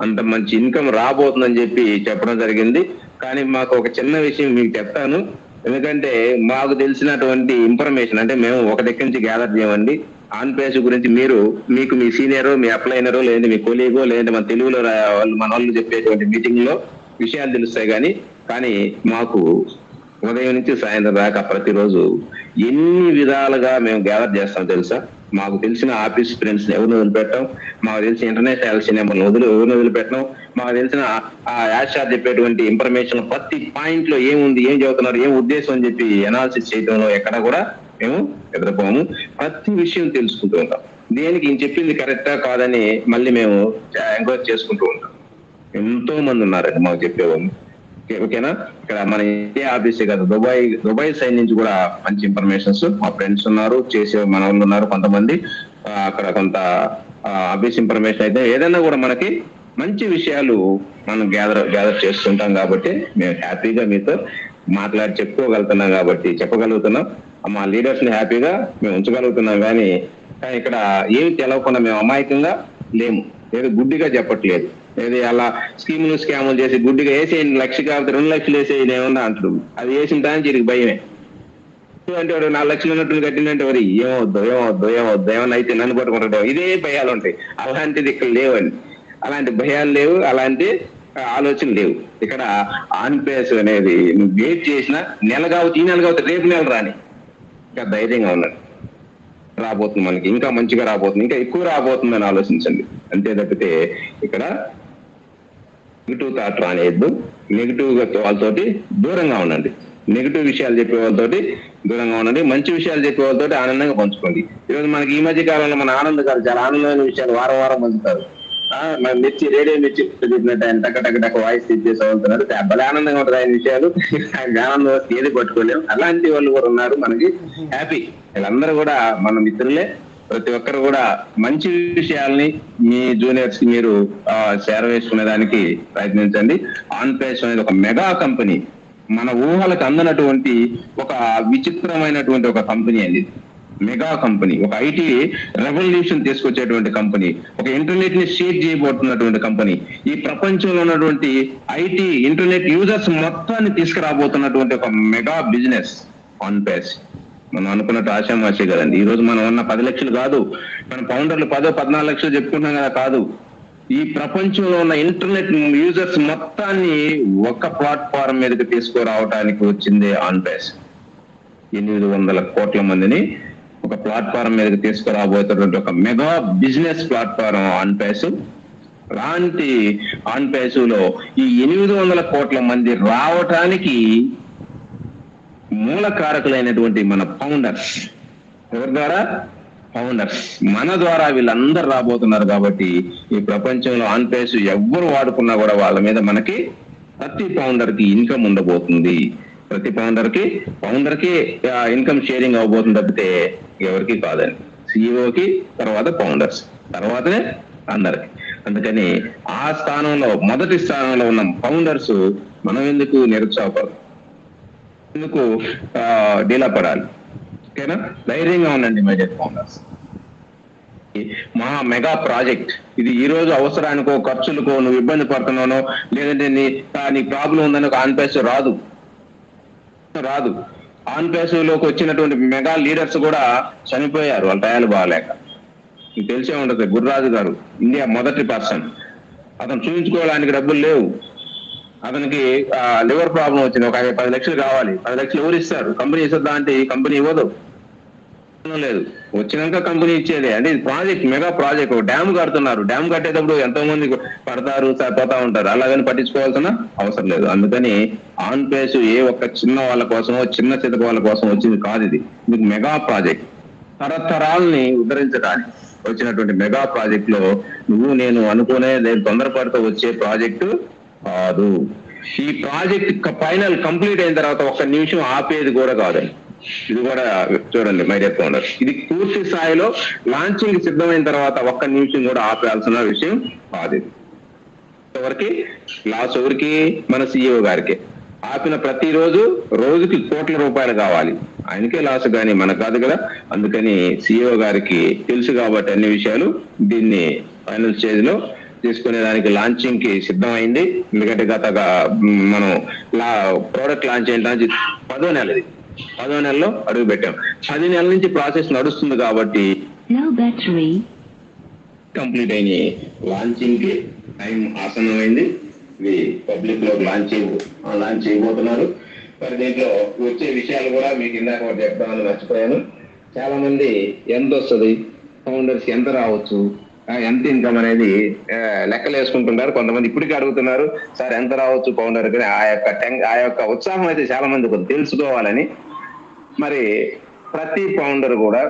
అంత మంచి ఇన్కమ్ రాబోతుందని చెప్పి చెప్పడం జరిగింది. కానీ మాకు ఒక చిన్న విషయం మీకు చెప్తాను. ఎందుకంటే మాకు తెలిసినటువంటి ఇన్ఫర్మేషన్, అంటే మేము ఒక దగ్గర నుంచి గ్యాదర్ చేయమండి. ఆన్పేస్ గురించి మీకు మీ సీనియరో, మీ అప్లైనరో, లేదంటే మీ కొలీగో, లేదంటే మన తెలుగులో మన వాళ్ళు చెప్పేటువంటి మీటింగ్ లో విషయాలు తెలుస్తాయి. కానీ మాకు ఉదయం నుంచి సాయంత్రం దాకా ప్రతిరోజు ఎన్ని విధాలుగా మేము గ్యాదర్ చేస్తాం తెలుసా? మాకు తెలిసిన ఆఫీస్ ఫ్రెండ్స్ ఎవరిని వదిలిపెట్టాం, మాకు తెలిసిన ఇంటర్నేషనల్ సినిమాలను ఎవరిని వదిలిపెట్టాం, మాకు తెలిసిన ఆ యాషార్ చెప్పేటువంటి ఇన్ఫర్మేషన్ ప్రతి పాయింట్ లో ఏముంది, ఏం చదువుతున్నారు, ఏం ఉద్దేశం అని చెప్పి అనాలిసిస్ చేయడంలో ఎక్కడ కూడా మేము ఎదుర్కోము. ప్రతి విషయం తెలుసుకుంటూ ఉంటాం. దేనికి ఈయన చెప్పింది కరెక్టా కాదని మళ్ళీ మేము ఎంక్వైరీ చేసుకుంటూ ఉంటాం. ఎంతో మంది ఉన్నారండి మాకు చెప్పేవాళ్ళు. ఓకేనా? ఇక్కడ మన ఇండియా ఆఫీసే కాదు, దుబాయ్ సైడ్ నుంచి కూడా మంచి ఇన్ఫర్మేషన్స్ మా ఫ్రెండ్స్ ఉన్నారు, చేసే మన వాళ్ళు ఉన్నారు కొంతమంది. అక్కడ కొంత ఆఫీస్ ఇన్ఫర్మేషన్ అయితే ఏదైనా కూడా మనకి మంచి విషయాలు మనం గ్యాదర్ చేస్తుంటాం. కాబట్టి మేము హ్యాపీగా మీతో మాట్లాడి చెప్పగలుగుతున్నాం. మా లీడర్స్ ని హ్యాపీగా మేము ఉంచగలుగుతున్నాం. కానీ ఇక్కడ ఏమి తెలవకుండా మేము అమాయకంగా లేము, ఏదో గుడ్డిగా చెప్పట్లేదు. ఏది అలా స్కాములు చేసి గుడ్డిగా వేసేయండి, 1,00,000 కాబట్టి 2 లక్షలు వేసేయండి ఏమన్నా అంటారు. అది వేసిన దానికి ఇది భయమే. అంటే వాడు 4 లక్షలు ఉన్నట్టు కట్టిందంటే వారి ఏమవుద్దు ఏమన్నా అయితే నన్ను పట్టుకుంటాడు, ఇదే భయాలు ఉంటాయి. అలాంటిది ఇక్కడ లేవండి. అలాంటి భయాలు లేవు, అలాంటి ఆలోచన లేవు. ఇక్కడ ఆన్పేస్ అనేది నువ్వు వెయిట్ చేసిన నెల కావచ్చు, ఈ నెల కావచ్చు, రేపు నెల రాని ఇంకా ధైర్యంగా ఉన్నాడు. రాబోతుంది, మనకి ఇంకా మంచిగా రాబోతుంది, ఇంకా ఎక్కువ రాబోతుందని ఆలోచించండి. అంతే తప్పితే ఇక్కడ నెగిటివ్ థాట్ రానియద్దు. నెగిటివ్ గా వాళ్ళతోటి దూరంగా ఉండండి. నెగిటివ్ విషయాలు చెప్పే వాళ్ళతోటి దూరంగా ఉండండి, మంచి విషయాలు చెప్పే వాళ్ళతోటి ఆనందంగా పంచుకోండి. ఈరోజు మనకి ఈ మధ్య కాలంలో మన ఆనంద్ గారు చాలా ఆనందమైన విషయాలు వారం వారం పంచుతారు. మన మిర్చి రేడియో మిర్చి చెప్పినట్టు ఆయన టక్క టక్క టక్క వాయిస్ ఇచ్చేసి అవుతున్నారు. భలే ఆనందంగా ఉంటుంది ఆయన విషయాలు. ఆనందం వస్తే ఏది పట్టుకోలేము. అలాంటి వాళ్ళు కూడా ఉన్నారు, మనకి హ్యాపీ. వీళ్ళందరూ కూడా మన మిత్రులే. ప్రతి ఒక్కరు కూడా మంచి విషయాల్ని మీ జూనియర్స్ కి మీరు షేర్ వేసుకునే దానికి ప్రయత్నించండి. ఆన్ పేస్ అనేది ఒక మెగా కంపెనీ, మన ఊహలకు అందనటువంటి ఒక విచిత్రమైనటువంటి ఒక కంపెనీ అండి. మెగా కంపెనీ, ఒక ఐటీ రెవల్యూషన్ తీసుకొచ్చేటువంటి కంపెనీ, ఒక ఇంటర్నెట్ ని షేక్ చేయబోతున్నటువంటి కంపెనీ, ఈ ప్రపంచంలో ఉన్నటువంటి ఐటీ ఇంటర్నెట్ యూజర్స్ మొత్తాన్ని తీసుకురాబోతున్నటువంటి ఒక మెగా బిజినెస్ ఆన్ పేస్. మనం అనుకున్నట్టు ఆశామాషి కదండి. ఈ రోజు మనం ఉన్న 10 లక్షలు కాదు, మన ఫౌండర్లు 14 లక్షలు చెప్పుకుంటున్నాం కదా, కాదు. ఈ ప్రపంచంలో ఉన్న ఇంటర్నెట్ యూజర్స్ మొత్తాన్ని ఒక ప్లాట్ఫారం మీదకి తీసుకురావడానికి వచ్చింది ఆన్ పేస్. 800 కోట్ల మందిని ఒక ప్లాట్ఫారం మీదకి తీసుకురాబోతున్నటువంటి ఒక mega business platform on pace. అలాంటి ఆన్ పేసులో ఈ 800 కోట్ల మంది రావటానికి మూల కారకులైనటువంటి మన ఫౌండర్స్. ఎవరి ద్వారా? ఫౌండర్స్. మన ద్వారా వీళ్ళందరూ రాబోతున్నారు. కాబట్టి ఈ ప్రపంచంలో ఆన్ పేస్ ఎవ్వరు వాడుకున్నా కూడా వాళ్ళ మీద మనకి ప్రతి ఫౌండర్ కి ఇన్కమ్ ఉండబోతుంది. ప్రతి ఫౌండర్ కి ఇన్కమ్ షేరింగ్ అవబోతుంది తప్పితే ఎవరికి కాదండి. సిఇఓకి, తర్వాత ఫౌండర్స్, తర్వాతనే అందరికి. అందుకని ఆ స్థానంలో మొదటి స్థానంలో ఉన్న ఫౌండర్స్ మనం ఎందుకు నిరుత్సాహపడదు, ఎందుకు డీలా పడాలి? ఓకేనా? ధైర్యంగా ఉండండి మై డియర్ ఫౌండర్స్. మా మెగా ప్రాజెక్ట్ ఇది ఈ రోజు అవసరానికో ఖర్చులకో నువ్వు ఇబ్బంది పడుతున్నానో, లేదంటే నీ ప్రాబ్లం ఉందని ఒక ఆన్ పేస్ రాదు. ఆన్ పేస్ లోకి వచ్చినటువంటి మెగా లీడర్స్ కూడా చనిపోయారు వాళ్ళ టయాలు బాగాలేక. మీకు తెలిసే ఉంటుంది, గుర్రాజు గారు ఇండియా మొదటి పర్సన్. అతను చూపించుకోవడానికి డబ్బులు లేవు, అతనికి లివర్ ప్రాబ్లం వచ్చింది. ఒక 10 లక్షలు కావాలి. 10 లక్షలు ఎవరు ఇస్తారు? కంపెనీ ఇస్తుందా అంటే కంపెనీ ఇవ్వదు. లేదు, వచ్చినాక కంపెనీ ఇచ్చేదే. అంటే ఇది ప్రాజెక్ట్, మెగా ప్రాజెక్ట్. ఒక డ్యామ్ కడుతున్నారు. డ్యామ్ కట్టేటప్పుడు ఎంతో మంది పడతారు, పోతా ఉంటారు. అలాగని పట్టించుకోవాల్సిన అవసరం లేదు. అందుకని ఆన్ పేస్ ఏ ఒక్క చిన్న వాళ్ళ కోసమో, చిన్న చితక వాళ్ళ కోసం వచ్చింది కాదు. ఇది మెగా ప్రాజెక్ట్, తరతరాల్ని ఉద్ధరించడానికి వచ్చినటువంటి మెగా ప్రాజెక్ట్ లో నువ్వు నేను అనుకునే నేను తొందరపడితో వచ్చే ప్రాజెక్టు కాదు. ఈ ప్రాజెక్ట్ ఫైనల్ కంప్లీట్ అయిన తర్వాత ఒక్క నిమిషం ఆపేది కూడా కాదండి. ఇది కూడా చూడండి మై డియర్ ఫౌండర్స్. ఇది పూర్తి స్థాయిలో లాంచింగ్ సిద్ధమైన తర్వాత ఒక్క నిమిషం కూడా ఆపేయాల్సిన విషయం కాదు. ఎవరికి లాస్? ఎవరికి? మన సిఇఓ గారికి. ఆపిన రోజుకి కోట్ల రూపాయలు కావాలి. ఆయనకే లాస్, కానీ మనకు కాదు కదా. అందుకని సిఇఓ గారికి తెలుసు కాబట్టి అన్ని విషయాలు. దీన్ని ఫైనల్ స్టేజ్ లో తీసుకునే దానికి లాంచింగ్ కి సిద్ధమైంది. ఎందుకంటే మనం ప్రోడక్ట్ లాంచ్ చేయడానికి 10వ నెలది. 10వ నెలలో అడుగు పెట్టాం. 10 నెలల నుంచి ప్రాసెస్ నడుస్తుంది కాబట్టి కంప్లీట్ అయిన లాంచింగ్ కి టైం ఆసన్నమైంది. ఇది పబ్లిక్ లో లాంచ్ చేయబోతున్నారు. మరి దీంట్లో వచ్చే విషయాలు కూడా మీకు ఇందాక చెప్తామని మర్చిపోయాను. చాలా మంది ఎంత వస్తుంది, ఫౌండర్స్ ఎంత రావచ్చు, ఎంత ఇన్కమ్ అనేది లెక్కలు వేసుకుంటున్నారు. కొంతమంది ఇప్పటికీ అడుగుతున్నారు, సార్ ఎంత రావచ్చు ఫౌండర్ కి. ఆ యొక్క ఉత్సాహం అయితే చాలా మంది తెలుసుకోవాలని. మరి ప్రతి ఫౌండర్ కూడా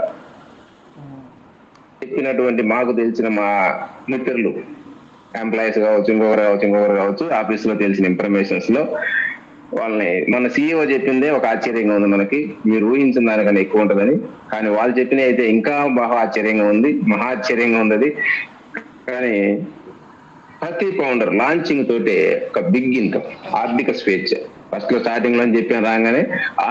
చెప్పినటువంటి మాకు తెలిసిన మా మిత్రులు, ఎంప్లాయీస్ కావచ్చు, ఇంకొకరు కావచ్చు, ఆఫీస్ లో తెలిసిన ఇన్ఫర్మేషన్స్ లో వాళ్ళని మన సిఇఓ చెప్పిందే ఒక ఆశ్చర్యంగా ఉంది మనకి. మీరు ఊహించిన దానికన్నా ఎక్కువ ఉంటుందని. కానీ వాళ్ళు చెప్పినవి అయితే ఇంకా మహా ఆశ్చర్యంగా ఉంది అది. కానీ ప్రతి ఫౌండర్ లాంచింగ్ తోటే ఒక బిగ్ ఇన్కమ్, ఆర్థిక స్వేచ్ఛ. ఫస్ట్ లో స్టార్టింగ్ లో చెప్పాను రాగానే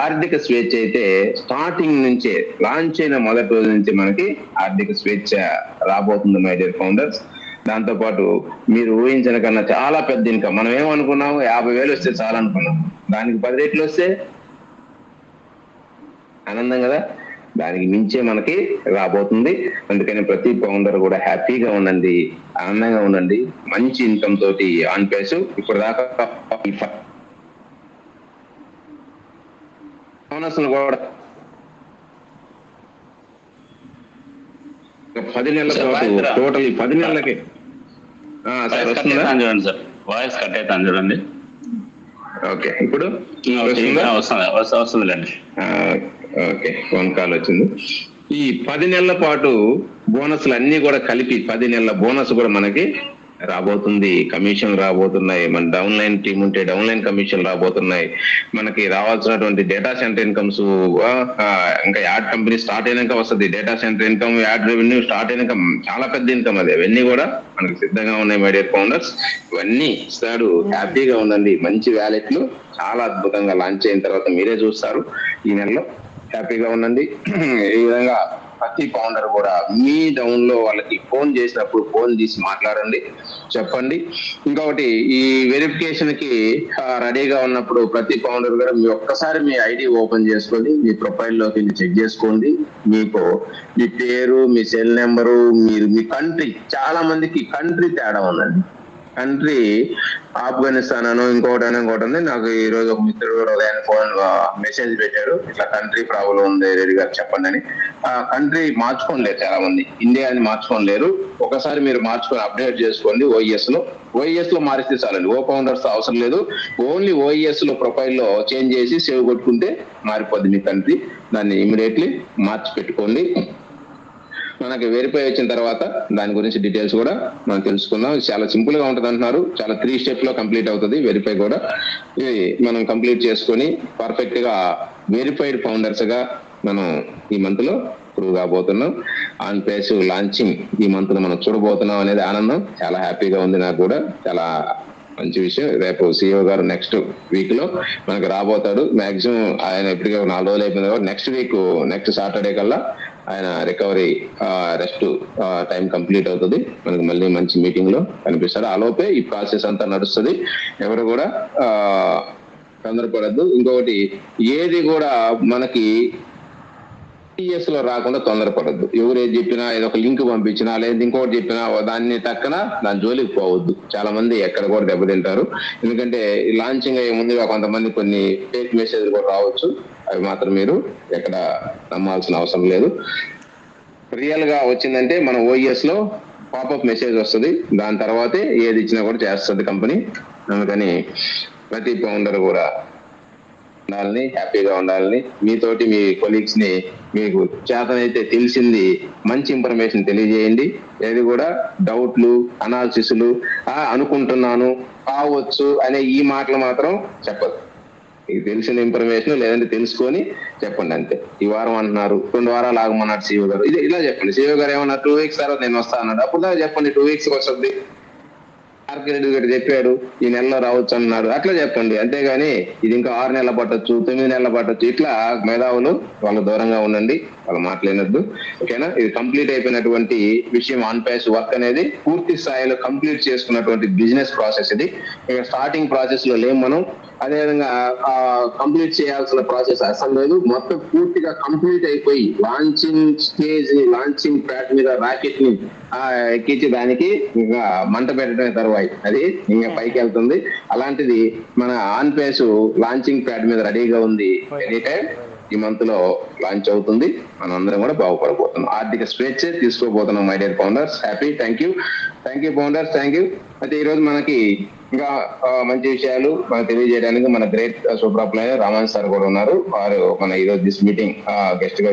ఆర్థిక స్వేచ్ఛ అయితే స్టార్టింగ్ నుంచే, లాంచ్ అయిన మొదటి రోజు నుంచి మనకి ఆర్థిక స్వేచ్ఛ రాబోతుంది మై డియర్ ఫౌండర్స్. దాంతో పాటు మీరు ఊహించిన కన్నా చాలా పెద్ద ఇన్కమ్. మనం ఏమనుకున్నాము, 50,000 వస్తే చాలా అనుకున్నాం. దానికి 10 రెట్లు వస్తే ఆనందం కదా. దానికి మించే మనకి రాబోతుంది. అందుకని ప్రతి ఫౌండర్ కూడా హ్యాపీగా ఉండండి, ఆనందంగా ఉండండి. మంచి ఇన్కమ్ తోటి ఆన్ పేస్ ఇప్పుడు దాకా కూడా 10 నెలల పాటు టోటల్ 10 నెలలకి చూడండి సార్, వాయిస్ కట్ అవుతాను చూడండి. ఓకే, ఇప్పుడు వస్తుందిలేండి. ఓకే, ఫోన్ కాల్ వచ్చింది. ఈ 10 నెలల పాటు బోనస్లు అన్ని కూడా కలిపి 10 నెలల బోనస్ కూడా మనకి రాబోతుంది. కమిషన్ రాబోతున్నాయి. మన డౌన్ లైన్ టీమ్ ఉంటే డౌన్ లైన్ కమిషన్ రాబోతున్నాయి. మనకి రావాల్సినటువంటి డేటా సెంటర్ ఇన్కమ్స్, ఇంకా యాడ్ కంపెనీ స్టార్ట్ అయినాక వస్తుంది. Data centre income, add revenue start అయినాక చాలా పెద్ద ఇన్కమ్ అది. అవన్నీ కూడా మనకి సిద్ధంగా ఉన్నాయి మై డియర్ ఫౌండర్స్. ఇవన్నీ ఇస్తాడు. హ్యాపీగా ఉండండి. మంచి వ్యాలెట్లు చాలా అద్భుతంగా లాంచ్ అయిన తర్వాత మీరే చూస్తారు ఈ నెలలో. హ్యాపీగా ఉండండి. ఈ విధంగా ప్రతి ఫౌండర్ కూడా మీ డౌన్ లో వాళ్ళకి ఫోన్ చేసినప్పుడు ఫోన్ తీసి మాట్లాడండి, చెప్పండి. ఇంకొకటి, ఈ వెరిఫికేషన్ కి రెడీగా ఉన్నప్పుడు ప్రతి ఫౌండర్ కూడా మీ ఒక్కసారి మీ ఐడి ఓపెన్ చేసుకొని మీ ప్రొఫైల్ లోకి చెక్ చేసుకోండి. మీకు మీ పేరు, మీ సెల్ నెంబరు, మీరు మీ కంట్రీ, చాలా మందికి కంట్రీ తేడా ఉందండి. కంట్రీ ఆఫ్ఘనిస్తాన్ అను ఇంకోటి ఉంది. నాకు ఈ రోజు ఒక మిత్రుడు కూడా ఉదయాన్నే ఫోన్ మెసేజ్ పెట్టాడు, ఇట్లా కంట్రీ ప్రాబ్లం ఉంది రెడ్డి గారు చెప్పండి అని. ఆ కంట్రీ మార్చుకోలేరు చాలా మంది, ఇండియాని మార్చుకోలేరు. ఒకసారి మీరు మార్చుకొని అప్డేట్ చేసుకోండి ఓఈఎస్ లో మారిస్తే చాలండి. ఓ ఫౌండర్స్ అవసరం లేదు. ఓన్లీ ఓఈఎస్ లో ప్రొఫైల్లో చేంజ్ చేసి సేవ్ కొట్టుకుంటే మారిపోద్ది మీ కంట్రీ. దాన్ని ఇమీడియట్లీ మార్చి పెట్టుకోండి. మనకి వెరిఫై వచ్చిన తర్వాత దాని గురించి డీటెయిల్స్ కూడా మనం తెలుసుకుందాం. చాలా సింపుల్ గా ఉంటుంది అంటున్నారు. చాలా 3 స్టెప్స్ లో కంప్లీట్ అవుతుంది వెరిఫై కూడా. ఇది మనం కంప్లీట్ చేసుకొని పర్ఫెక్ట్ గా వెరిఫైడ్ ఫౌండర్స్ గా మనం ఈ మంత్ లో ప్రూవ్ కాబోతున్నాం. ఆన్ పేస్ లాంచింగ్ ఈ మంత్ లో మనం చూడబోతున్నాం అనేది ఆనందం. చాలా హ్యాపీగా ఉంది నాకు కూడా. చాలా మంచి విషయం. రేపు సిఇఓ గారు నెక్స్ట్ వీక్ లో మనకు రాబోతాడు. మాక్సిమం ఆయన ఇప్పటికే 4 రోజులు అయిపోయింది కాబట్టి నెక్స్ట్ సాటర్డే కల్లా ఆయన రికవరీ రెస్ట్ టైం కంప్లీట్ అవుతుంది. మనకి మళ్ళీ మంచి మీటింగ్ లో కనిపిస్తాడు. ఆలోపే ఈ ప్రాసెస్ అంతా నడుస్తుంది. ఎవరు కూడా తొందరపడద్దు. ఇంకొకటి, ఏది కూడా మనకి లో రాకుండా తొందరపడద్దు. ఎవరు ఏది చెప్పినా, ఏదో ఒక లింక్ పంపించినా, లేదా ఇంకోటి చెప్పినా దాన్ని టక్కన దాని జోలికి పోవద్దు. చాలా మంది ఎక్కడ కూడా దెబ్బతింటారు. ఎందుకంటే లాంచింగ్ అయ్యే ముందుగా కొంతమంది కొన్ని ఫేక్ మెసేజ్లు కూడా రావచ్చు. అవి మాత్రం మీరు ఎక్కడ నమ్మాల్సిన అవసరం లేదు. రియల్ గా వచ్చిందంటే మన ఓఈఎస్ లో పాపప్ మెసేజ్ వస్తుంది. దాని తర్వాతే ఏది ఇచ్చినా కూడా చేస్తుంది కంపెనీ. అందుకని ప్రతి ఫౌండర్ కూడా ఉండాలని, హ్యాపీగా ఉండాలని, మీతోటి మీ కొలీగ్స్ ని మీకు చేతనైతే తెలిసింది మంచి ఇన్ఫర్మేషన్ తెలియజేయండి. ఏది కూడా డౌట్లు, అనాలిసిస్లు, అనుకుంటున్నాను, కావచ్చు అనే ఈ మాటలు మాత్రం చెప్పదు. మీకు తెలిసిన ఇన్ఫర్మేషన్ లేదంటే తెలుసుకొని చెప్పండి అంతే. ఈ వారం అంటున్నారు, 2 వారాలు ఆగమన్నాడు సిఇఓ గారు, ఇది ఇలా చెప్పండి. సిఇఓ గారు ఏమన్నారు, 2 వీక్స్ తర్వాత నేను వస్తా అన్నాడు. అప్పుడు దాకా చెప్పండి 2 వీక్స్ వస్తుంది. రెడ్డి గారు చెప్పాడు ఈ నెలలో రావచ్చు అన్నాడు, అట్లా చెప్పండి. అంతేగాని ఇది ఇంకా 6 నెలలు పట్టొచ్చు, 9 నెలలు పట్టొచ్చు, ఇట్లా మేధావులు వాళ్ళ దూరంగా ఉండండి, వాళ్ళు మాట్లాడినద్దు. ఓకేనా? ఇది కంప్లీట్ అయిపోయినటువంటి విషయం. ఆన్ పేస్ వర్క్ అనేది పూర్తి స్థాయిలో కంప్లీట్ చేసుకున్నటువంటి బిజినెస్ ప్రాసెస్. ఇది ఇక స్టార్టింగ్ ప్రాసెస్ లో లేం మనం. అదేవిధంగా కంప్లీట్ చేయాల్సిన ప్రాసెస్ అసలు లేదు. మొత్తం పూర్తిగా కంప్లీట్ అయిపోయి లాంచింగ్ స్టేజ్, లాంచింగ్ ప్యాడ్ మీద రాకెట్ ని ఎక్కించి దానికి ఇంకా మంట పెట్టడమే తరువాయి, అది ఇంకా పైకి వెళ్తుంది. అలాంటిది మన ఆన్ పేస్ లాంచింగ్ ప్యాడ్ మీద రెడీగా ఉంది. ఎనీ టైం ఈ మంత్ లో లాంచ్ అవుతుంది. మనం అందరం కూడా బాగుపడబోతున్నాం. ఆర్థిక స్వేచ్ఛ తీసుకోబోతున్నాం my dear founders. Happy. Thank you founders, thank you. అయితే ఈ రోజు మనకి ఇంకా మంచి విషయాలు మనకు తెలియజేయడానికి మన గ్రేట్ సూపర్ అప్లైనర్ రామాన్ సార్ కూడా ఉన్నారు. వారు మన ఈ రోజు దిస్ మీటింగ్ గెస్ట్ గా